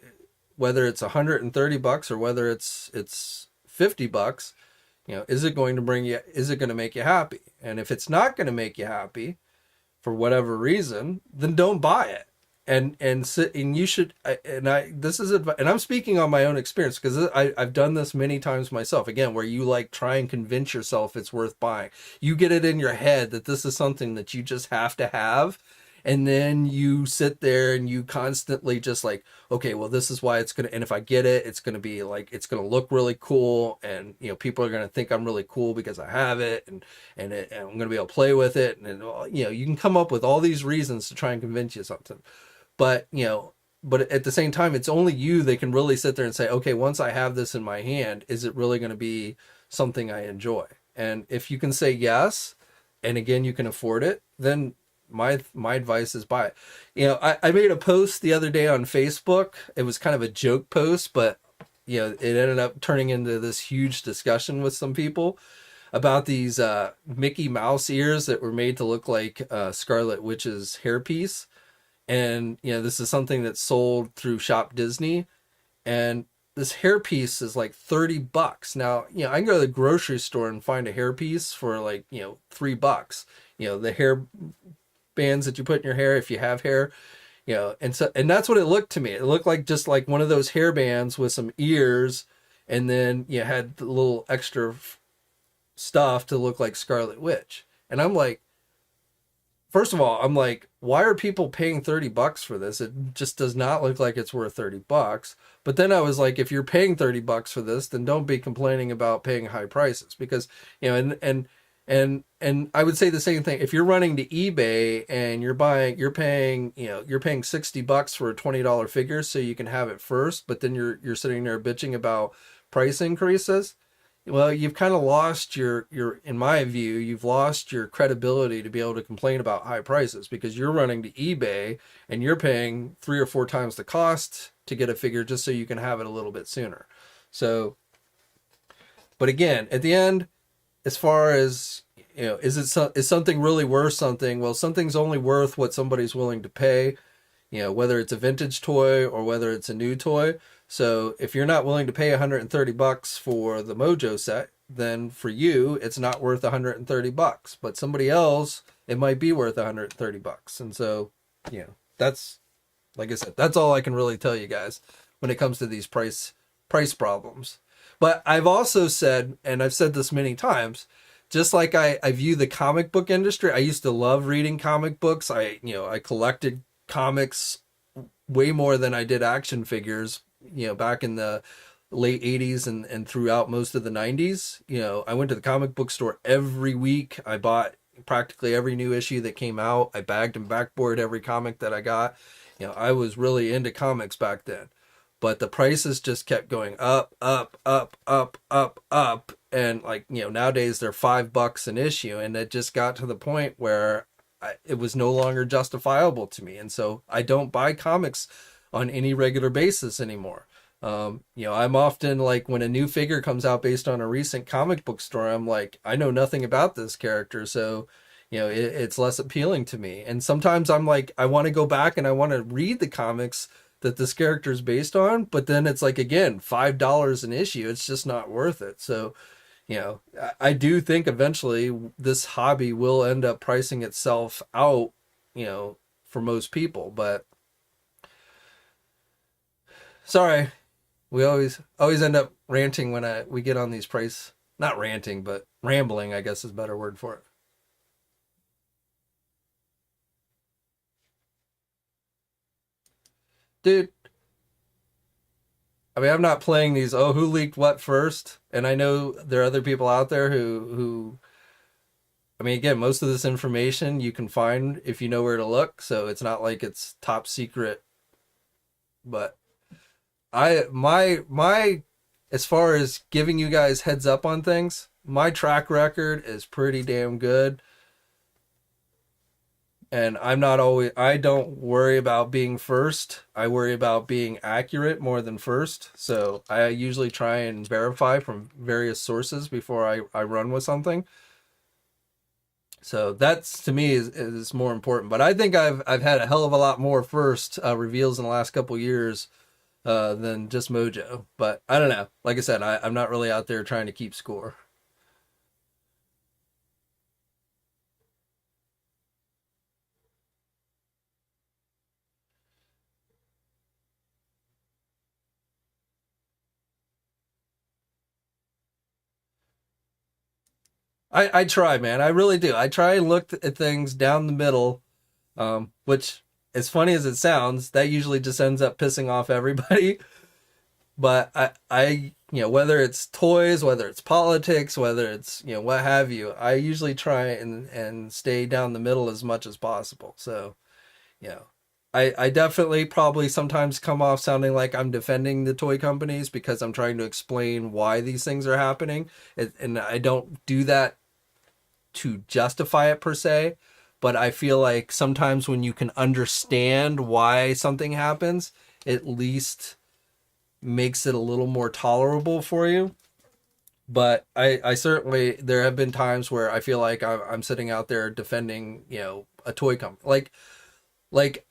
Whether it's $130 or whether it's $50, is it going to make you happy? And if it's not going to make you happy for whatever reason, then don't buy it. And you should, this is advice, and I'm speaking on my own experience because I've done this many times myself. Again, where you try and convince yourself it's worth buying. You get it in your head that this is something that you just have to have. And then you sit there and you constantly just okay, well, this is why it's going to, and if I get it, it's going to be it's going to look really cool. And, people are going to think I'm really cool because I have it and I'm going to be able to play with it. And, you can come up with all these reasons to try and convince you something. But, but at the same time, it's only you that can really sit there and say, okay, once I have this in my hand, is it really going to be something I enjoy? And if you can say yes, and again, you can afford it, then my advice is buy it. I made a post the other day on Facebook. It was kind of a joke post, but it ended up turning into this huge discussion with some people about these Mickey Mouse ears that were made to look like Scarlet Witch's hairpiece. And this is something that's sold through Shop Disney, and this hairpiece is $30. Now, I can go to the grocery store and find a hairpiece for $3. The hair bands that you put in your hair if you have hair, and that's what it looked to me. It looked like just one of those hair bands with some ears, and then you had the little extra stuff to look like Scarlet Witch. And I'm like, first of all, I'm like, why are people paying $30 for this? It just does not look like it's worth $30. But then I was like, if you're paying $30 for this, then don't be complaining about paying high prices, because and I would say the same thing. If you're running to eBay and you're paying $60 for a $20 figure so you can have it first, but then you're sitting there bitching about price increases. Well, you've kind of lost in my view, you've lost your credibility to be able to complain about high prices because you're running to eBay and you're paying 3 or 4 times the cost to get a figure just so you can have it a little bit sooner. So, but again, at the end, as far as, is something really worth something? Well, something's only worth what somebody's willing to pay, whether it's a vintage toy or whether it's a new toy. So if you're not willing to pay $130 for the Mojo set, then for you, it's not worth $130. But somebody else, it might be worth $130. And so, that's, like I said, that's all I can really tell you guys when it comes to these price problems. But I've also said, and I've said this many times, just like I view the comic book industry. I used to love reading comic books. I collected comics way more than I did action figures, back in the late 80s and throughout most of the 90s. I went to the comic book store every week. I bought practically every new issue that came out. I bagged and backboarded every comic that I got. I was really into comics back then. But the prices just kept going up, up, up, up, up, up. And nowadays they're $5 an issue. And it just got to the point where it was no longer justifiable to me. And so I don't buy comics on any regular basis anymore. I'm often like, when a new figure comes out based on a recent comic book story, I'm like, I know nothing about this character. So, it's less appealing to me. And sometimes I'm like, I want to go back and I want to read the comics that this character is based on, but then it's like, again, $5 an issue. It's just not worth it. So, I do think eventually this hobby will end up pricing itself out, for most people. But sorry, we always end up ranting when we get on these not ranting, but rambling, I guess is a better word for it. Dude, I mean, I'm not playing these, who leaked what first? And I know there are other people out there who, I mean, again, most of this information you can find if you know where to look. So it's not like it's top secret. But my, as far as giving you guys heads up on things, my track record is pretty damn good. And I don't worry about being first. I worry about being accurate more than first. So I usually try and verify from various sources before I run with something. So that's, to me, is more important. But I think I've had a hell of a lot more first reveals in the last couple years than just Mojo. But I don't know. Like I said, I'm not really out there trying to keep score. I try, man. I really do. I try and look at things down the middle, which, as funny as it sounds, that usually just ends up pissing off everybody. But whether it's toys, whether it's politics, whether it's, what have you, I usually try and stay down the middle as much as possible. So, you know, I definitely probably sometimes come off sounding like I'm defending the toy companies because I'm trying to explain why these things are happening. And I don't do that to justify it per se, but I feel like sometimes when you can understand why something happens, at least makes it a little more tolerable for you. But I certainly, there have been times where I feel like I'm sitting out there defending, a toy company. Like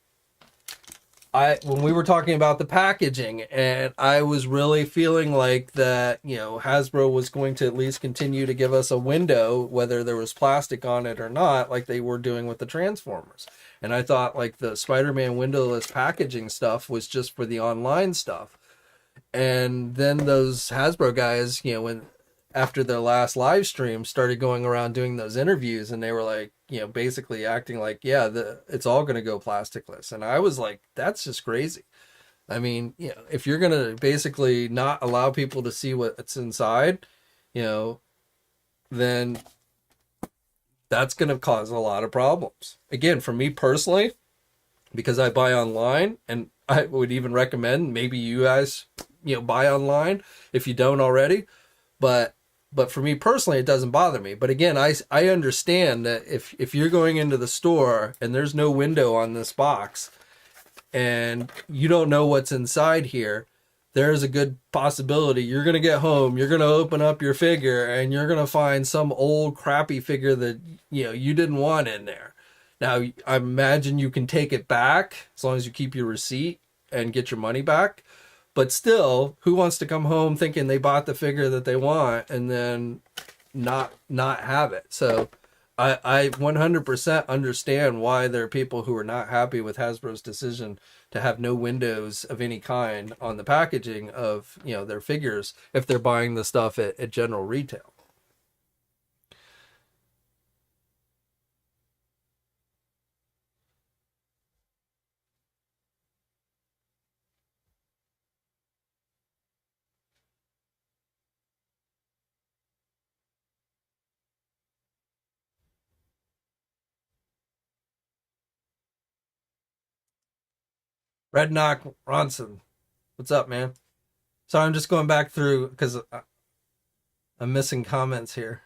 when we were talking about the packaging, and I was really feeling like that, Hasbro was going to at least continue to give us a window, whether there was plastic on it or not, like they were doing with the Transformers. And I thought like the Spider-Man windowless packaging stuff was just for the online stuff. And then those Hasbro guys, when after their last live stream started going around doing those interviews, and they were like, basically acting like, yeah, it's all going to go plasticless. And I was like, that's just crazy. I mean, if you're going to basically not allow people to see what's inside, then that's going to cause a lot of problems. Again, for me personally, because I buy online, and I would even recommend maybe you guys, buy online if you don't already. But But for me personally, it doesn't bother me. But again, I understand that if you're going into the store and there's no window on this box and you don't know what's inside here, there's a good possibility you're going to get home, you're going to open up your figure, and you're going to find some old crappy figure that you didn't want in there. Now, I imagine you can take it back as long as you keep your receipt and get your money back. But still, who wants to come home thinking they bought the figure that they want and then not have it? So I 100% understand why there are people who are not happy with Hasbro's decision to have no windows of any kind on the packaging of their figures if they're buying the stuff at general retail. Red Knock Ronson, what's up, man? So I'm just going back through because I'm missing comments here.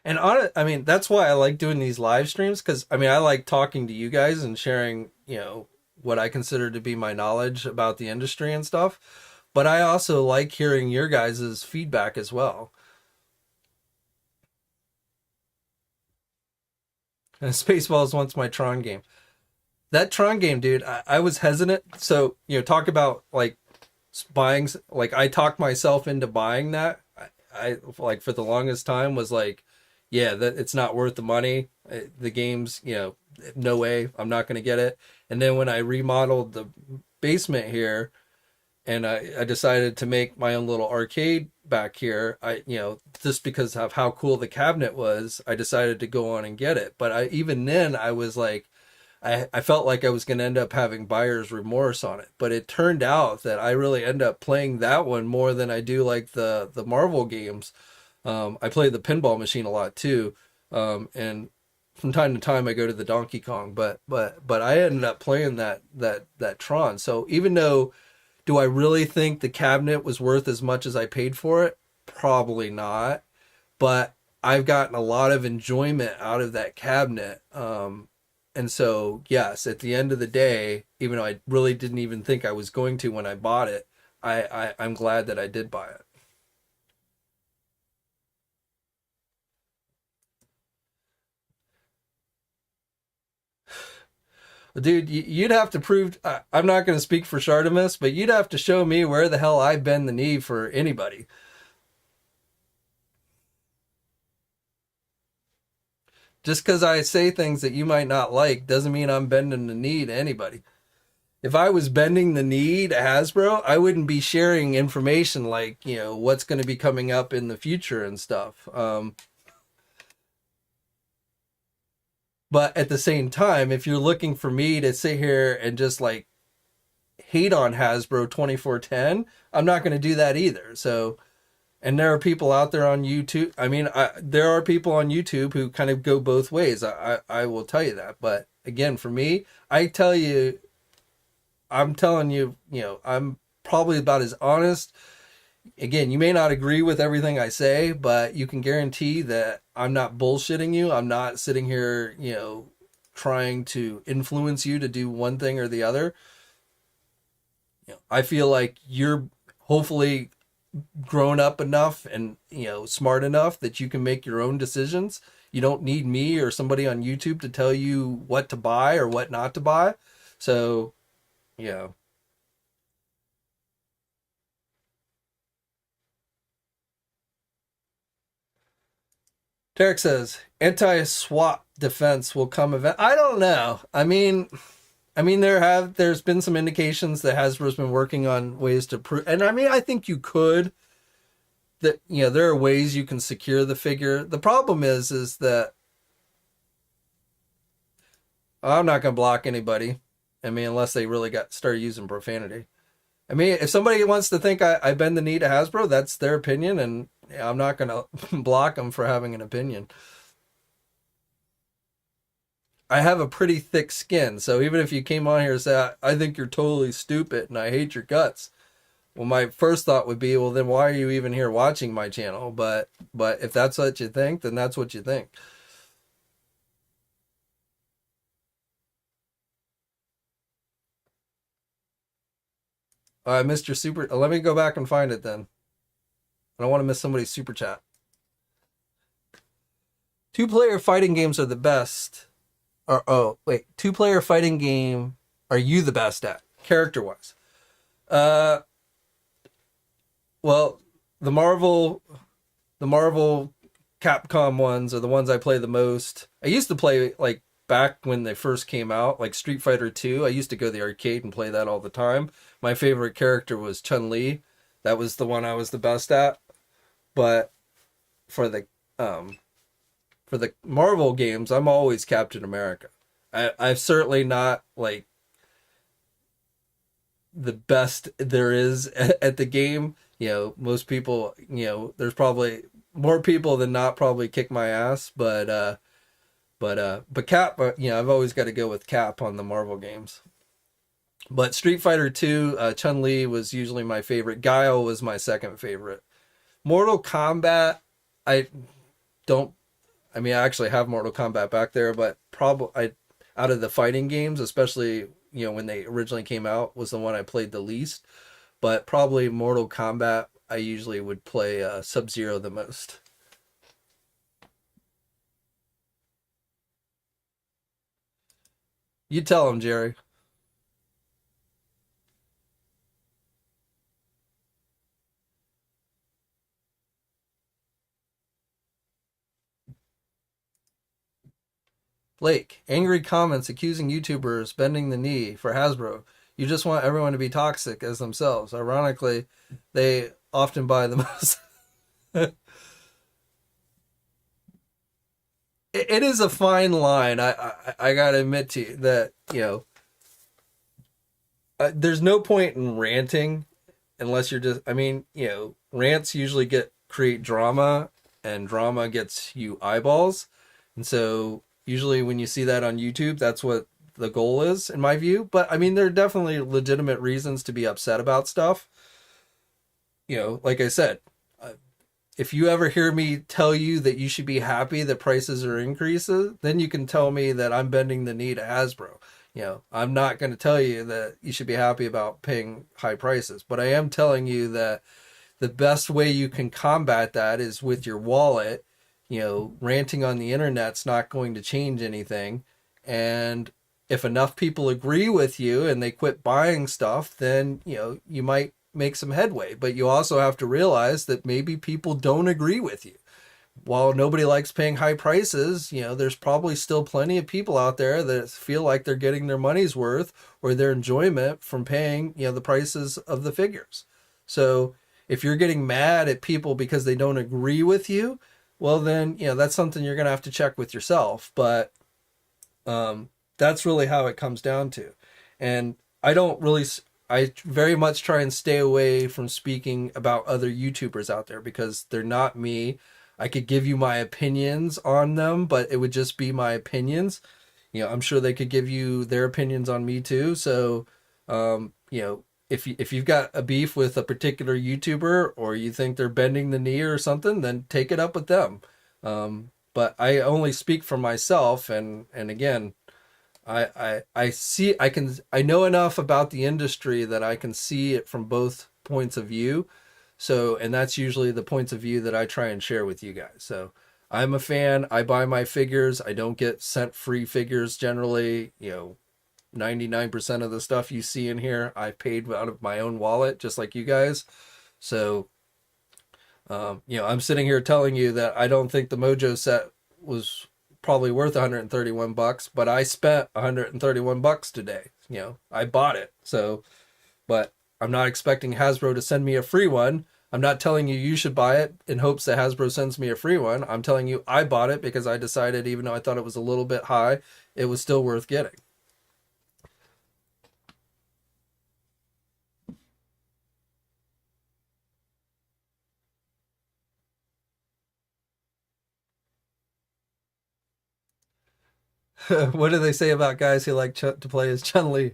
And I mean, that's why I like doing these live streams because I mean, I like talking to you guys and sharing, what I consider to be my knowledge about the industry and stuff. But I also like hearing your guys' feedback as well. And Spaceballs wants my Tron game. That Tron game, dude, I was hesitant. So, talk about like buying, like I talked myself into buying that. I like for the longest time was like, yeah, that it's not worth the money. The game's, no way, I'm not going to get it. And then when I remodeled the basement here and I decided to make my own little arcade back here, just because of how cool the cabinet was, I decided to go on and get it. But even then I was like, I felt like I was going to end up having buyer's remorse on it. But it turned out that I really end up playing that one more than I do like the Marvel games. I play the pinball machine a lot too. And from time to time I go to the Donkey Kong, but I ended up playing that Tron. So even though, do I really think the cabinet was worth as much as I paid for it? Probably not. But I've gotten a lot of enjoyment out of that cabinet. And so, yes, at the end of the day, even though I really didn't even think I was going to when I bought it, I'm glad that I did buy it. Dude, you'd have to prove. I'm not going to speak for Shartimus, but you'd have to show me where the hell I bend the knee for anybody. Just because I say things that you might not like doesn't mean I'm bending the knee to anybody. If I was bending the knee to Hasbro, I wouldn't be sharing information like, what's going to be coming up in the future and stuff. But at the same time, if you're looking for me to sit here and just like hate on Hasbro 24/10, I'm not going to do that either. So, and there are people out there on YouTube. I mean, there are people on YouTube who kind of go both ways. I will tell you that. But again, for me, I'm telling you, I'm probably about as honest. Again, you may not agree with everything I say, but you can guarantee that I'm not bullshitting you. I'm not sitting here, trying to influence you to do one thing or the other. I feel like you're hopefully grown up enough and smart enough that you can make your own decisions. You don't need me or somebody on YouTube to tell you what to buy or what not to buy. So, yeah. Derek says anti-swap defense will come event. I don't know. I mean, there's been some indications that Hasbro's been working on ways to prove, and I mean, I think you could, that there are ways you can secure the figure. The problem is that I'm not gonna block anybody. I mean, unless they really got started using profanity. I mean, if somebody wants to think I bend the knee to Hasbro, that's their opinion, and I'm not going to block them for having an opinion. I have a pretty thick skin, so even if you came on here and said, I think you're totally stupid and I hate your guts, well, my first thought would be, well, then why are you even here watching my channel? But if that's what you think, then that's what you think. I missed your super. Let me go back and find it then. I don't want to miss somebody's super chat. Two-player fighting games are the best. Or two-player fighting game are you the best at, character-wise? Well, the Marvel Capcom ones are the ones I play the most. I used to play, like, back when they first came out, like Street Fighter 2. I used to go to the arcade and play that all the time. My favorite character was Chun-Li. That was the one I was the best at. But for the Marvel games, I'm always Captain America. I'm certainly not, like, the best there is at the game. You know, most people, you know, there's probably more people than not probably kick my ass, but Cap, you know, I've always got to go with Cap on the Marvel games. But Street Fighter 2, Chun-Li was usually my favorite. Guile was my second favorite. Mortal Kombat, I actually have Mortal Kombat back there, but probably out of the fighting games, especially, you know, when they originally came out, was the one I played the least. But probably Mortal Kombat, I usually would play Sub-Zero the most. You tell him, Jerry. Blake, angry comments accusing YouTubers bending the knee for Hasbro. You just want everyone to be toxic as themselves. Ironically, they often buy the most. It is a fine line. I gotta admit to you that, you know, there's no point in ranting unless you're just. I mean, you know, rants usually create drama, and drama gets you eyeballs, and so usually when you see that on YouTube, that's what the goal is, in my view. But I mean, there are definitely legitimate reasons to be upset about stuff. You know, like I said, if you ever hear me tell you that you should be happy that prices are increasing, then you can tell me that I'm bending the knee to Hasbro. You know, I'm not going to tell you that you should be happy about paying high prices, but I am telling you that the best way you can combat that is with your wallet. You know, ranting on the internet's not going to change anything. And if enough people agree with you and they quit buying stuff, then, you know, you might make some headway. But you also have to realize that maybe people don't agree with you. While nobody likes paying high prices, you know, there's probably still plenty of people out there that feel like they're getting their money's worth or their enjoyment from paying, you know, the prices of the figures. So if you're getting mad at people because they don't agree with you, well, then, you know, that's something you're going to have to check with yourself. But that's really how it comes down to. And I very much try and stay away from speaking about other YouTubers out there because they're not me. I could give you my opinions on them, but it would just be my opinions. You know, I'm sure they could give you their opinions on me too. So, you know, if you've got a beef with a particular YouTuber or you think they're bending the knee or something, then take it up with them. But I only speak for myself, and again, I know enough about the industry that I can see it from both points of view. So, and that's usually the points of view that I try and share with you guys. So I'm a fan. I buy my figures. I don't get sent free figures generally. You know, 99% of the stuff you see in here, I paid out of my own wallet, just like you guys. So, you know, I'm sitting here telling you that I don't think the Mojo set was probably worth $131, but I spent $131 today. You know, I bought it. So, but I'm not expecting Hasbro to send me a free one. I'm not telling you you should buy it in hopes that Hasbro sends me a free one. I'm telling you I bought it because I decided, even though I thought it was a little bit high, it was still worth getting. What do they say about guys who like to play as Chun-Li?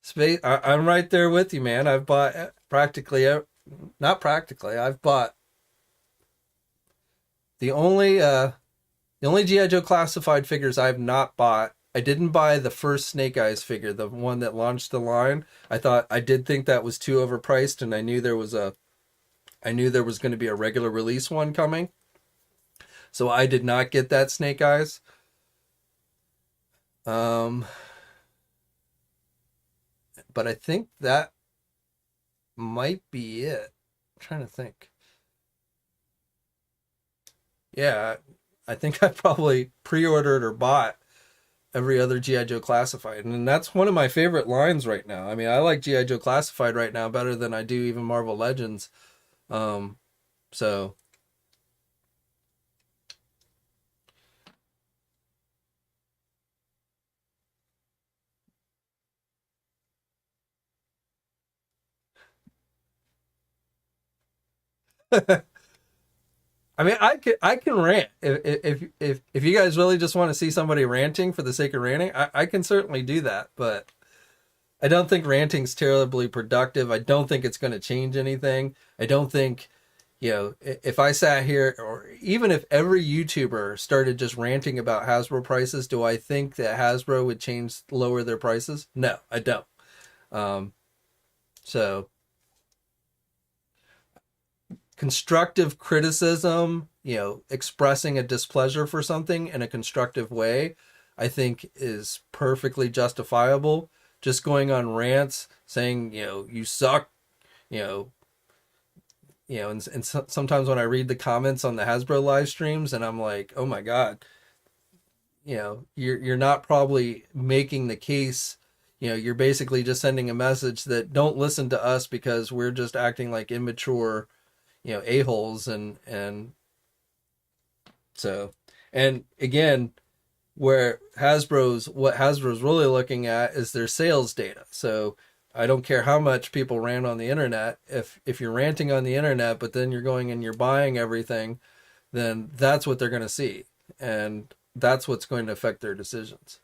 Space, I'm right there with you, man. I've bought not practically. I've bought the only the only GI Joe classified figures I've not bought. I didn't buy the first Snake Eyes figure, the one that launched the line. I did think that was too overpriced, and I knew there was going to be a regular release one coming, so I did not get that Snake Eyes. Um, but I think that might be it. I'm trying to think. Yeah, I think I probably pre-ordered or bought every other GI Joe Classified, and that's one of my favorite lines right now. I mean, I like GI Joe Classified right now better than I do even Marvel Legends. Um, so I mean, I can rant if you guys really just want to see somebody ranting for the sake of ranting. I can certainly do that, but I don't think ranting's terribly productive. I don't think it's going to change anything. I don't think, if I sat here, or even if every YouTuber started just ranting about Hasbro prices, do I think that Hasbro would lower their prices? No, I don't. Um, so constructive criticism, expressing a displeasure for something in a constructive way, I think is perfectly justifiable. Just going on rants saying, you suck, you know, and sometimes when I read the comments on the Hasbro live streams, and I'm like, oh my God, you're not probably making the case. You're basically just sending a message that don't listen to us because we're just acting like immature, a-holes. And so, and again, what Hasbro's really looking at is their sales data. So I don't care how much people rant on the internet. If you're ranting on the internet, but then you're going and you're buying everything, then that's what they're going to see. And that's what's going to affect their decisions.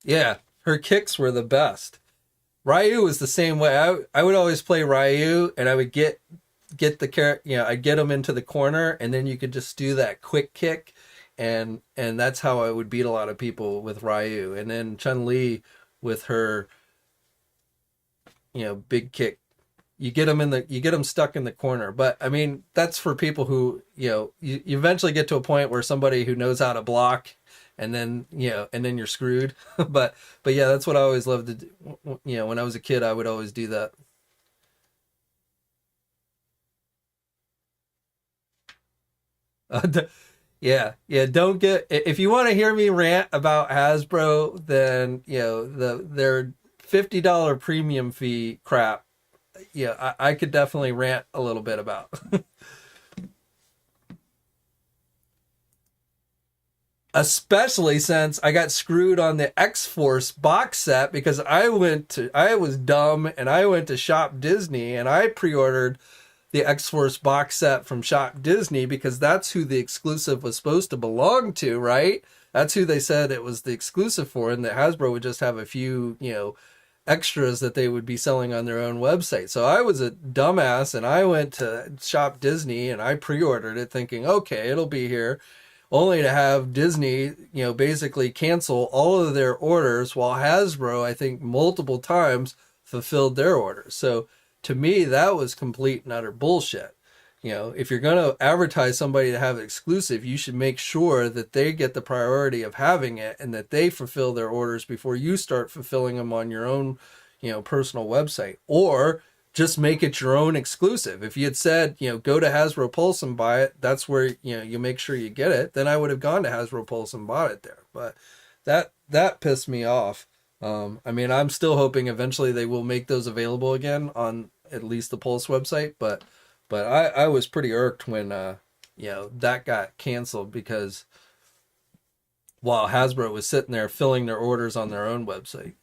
Yeah, her kicks were the best. Ryu was the same way. I would always play Ryu, and I would get the character, I'd get him into the corner, and then you could just do that quick kick, and that's how I would beat a lot of people with Ryu. And then Chun-Li with her, big kick, you get them stuck in the corner. But I mean, that's for people who, you eventually get to a point where somebody who knows how to block, and then you're screwed. but yeah, that's what I always loved to do. When I was a kid, I would always do that. Uh, yeah, yeah. Don't get if you want to hear me rant about Hasbro, then their $50 premium fee crap. Yeah, I could definitely rant a little bit about. Especially since I got screwed on the X-Force box set because I was dumb and I went to Shop Disney and I pre-ordered the X-Force box set from Shop Disney because that's who the exclusive was supposed to belong to, right? That's who they said it was the exclusive for, and that Hasbro would just have a few, extras that they would be selling on their own website. So I was a dumbass and I went to Shop Disney and I pre-ordered it thinking, okay, it'll be here, only to have Disney, basically cancel all of their orders while Hasbro, I think multiple times, fulfilled their orders. So to me, that was complete and utter bullshit. If you're going to advertise somebody to have it exclusive, you should make sure that they get the priority of having it and that they fulfill their orders before you start fulfilling them on your own, personal website. Or just make it your own exclusive. If you had said, go to Hasbro Pulse and buy it, that's where, you make sure you get it, then I would have gone to Hasbro Pulse and bought it there. But that pissed me off. I mean, I'm still hoping eventually they will make those available again on at least the Pulse website, but I was pretty irked when that got canceled because while Hasbro was sitting there filling their orders on their own website.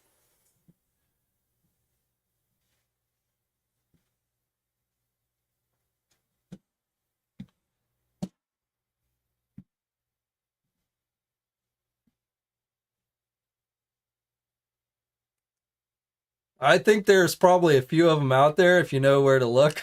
I think there's probably a few of them out there if you know where to look.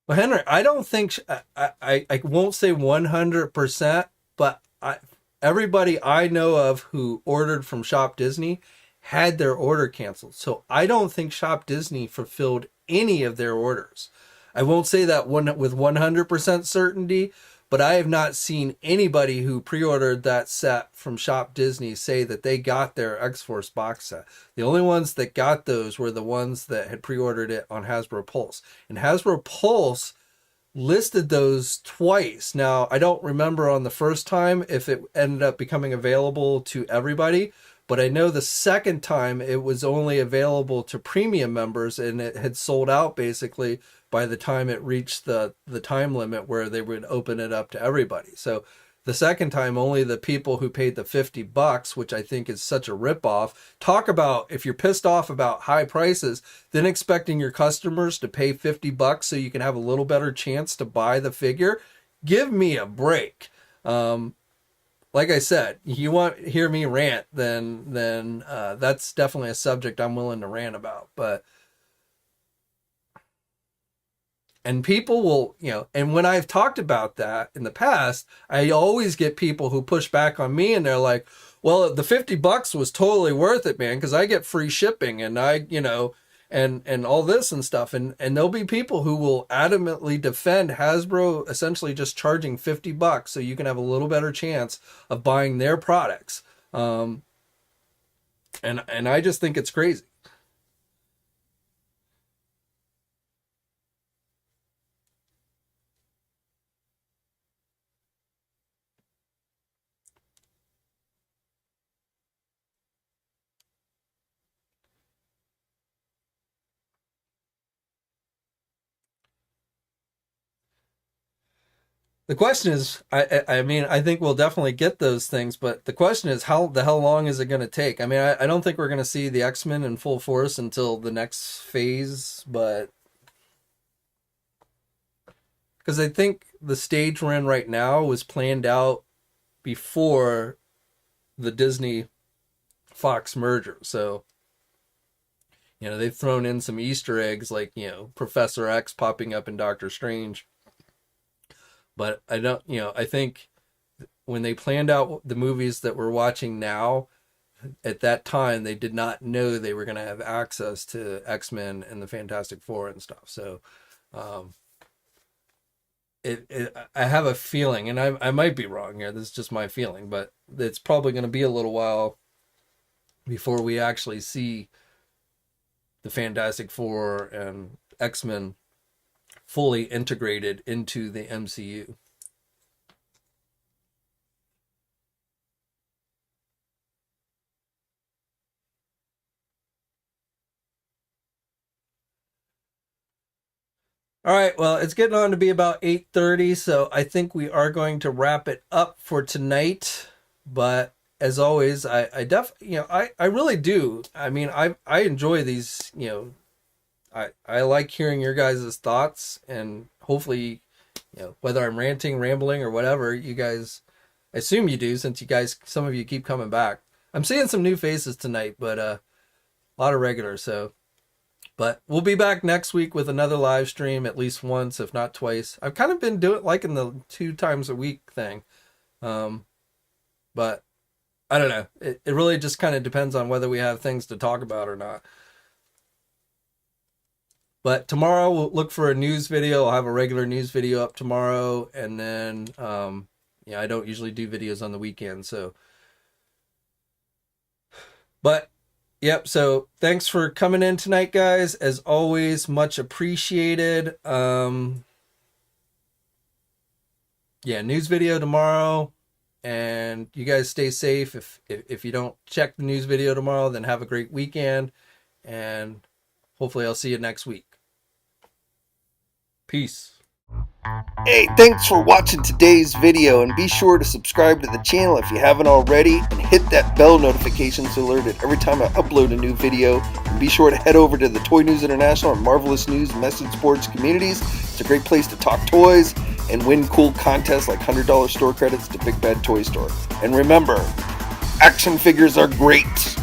Well, Henry, I don't think I won't say 100%, but everybody I know of who ordered from Shop Disney had their order canceled. So I don't think Shop Disney fulfilled any of their orders. I won't say that one with 100% certainty, but I have not seen anybody who pre-ordered that set from Shop Disney say that they got their X-Force box set. The only ones that got those were the ones that had pre-ordered it on Hasbro Pulse. And Hasbro Pulse listed those twice. Now, I don't remember on the first time if it ended up becoming available to everybody, but I know the second time it was only available to premium members and it had sold out basically by the time it reached the time limit where they would open it up to everybody. So the second time, only the people who paid the $50, which I think is such a ripoff. Talk about if you're pissed off about high prices, then expecting your customers to pay $50 so you can have a little better chance to buy the figure. Give me a break. Like I said, you want to hear me rant, then that's definitely a subject I'm willing to rant about. And people will, and when I've talked about that in the past, I always get people who push back on me and they're like, well, the $50 was totally worth it, man, because I get free shipping and and all this and stuff. And there'll be people who will adamantly defend Hasbro essentially just charging $50 so you can have a little better chance of buying their products. And I just think it's crazy. The question is, I mean, I think we'll definitely get those things, but the question is, how the hell long is it going to take? I mean, I don't think we're going to see the X-Men in full force until the next phase, but because I think the stage we're in right now was planned out before the Disney Fox merger. So, they've thrown in some Easter eggs like, Professor X popping up in Doctor Strange. But I don't, I think when they planned out the movies that we're watching now, at that time, they did not know they were going to have access to X-Men and the Fantastic Four and stuff. So, I have a feeling, and I might be wrong here, this is just my feeling, but it's probably going to be a little while before we actually see the Fantastic Four and X-Men fully integrated into the MCU. All right, well, it's getting on to be about 8:30, so I think we are going to wrap it up for tonight. But as always, I really do. I mean, I enjoy these, I like hearing your guys' thoughts, and hopefully, whether I'm ranting, rambling, or whatever, you guys, I assume you do, since some of you keep coming back. I'm seeing some new faces tonight, but a lot of regulars, so. But we'll be back next week with another live stream, at least once, if not twice. I've kind of been liking the 2 times a week thing. But I don't know. It really just kind of depends on whether we have things to talk about or not. But tomorrow we'll look for a news video. I'll have a regular news video up tomorrow. And then, I don't usually do videos on the weekend. So, but yep. So thanks for coming in tonight, guys. As always, much appreciated. Yeah, news video tomorrow. And you guys stay safe. If you don't check the news video tomorrow, then have a great weekend. And hopefully I'll see you next week. Peace. Hey, thanks for watching today's video, and be sure to subscribe to the channel if you haven't already, and hit that bell notification so alerted every time I upload a new video. And be sure to head over to the Toy News International and Marvelous News message boards communities. It's a great place to talk toys and win cool contests like $100 store credits to Big Bad Toy Store. And remember, action figures are great.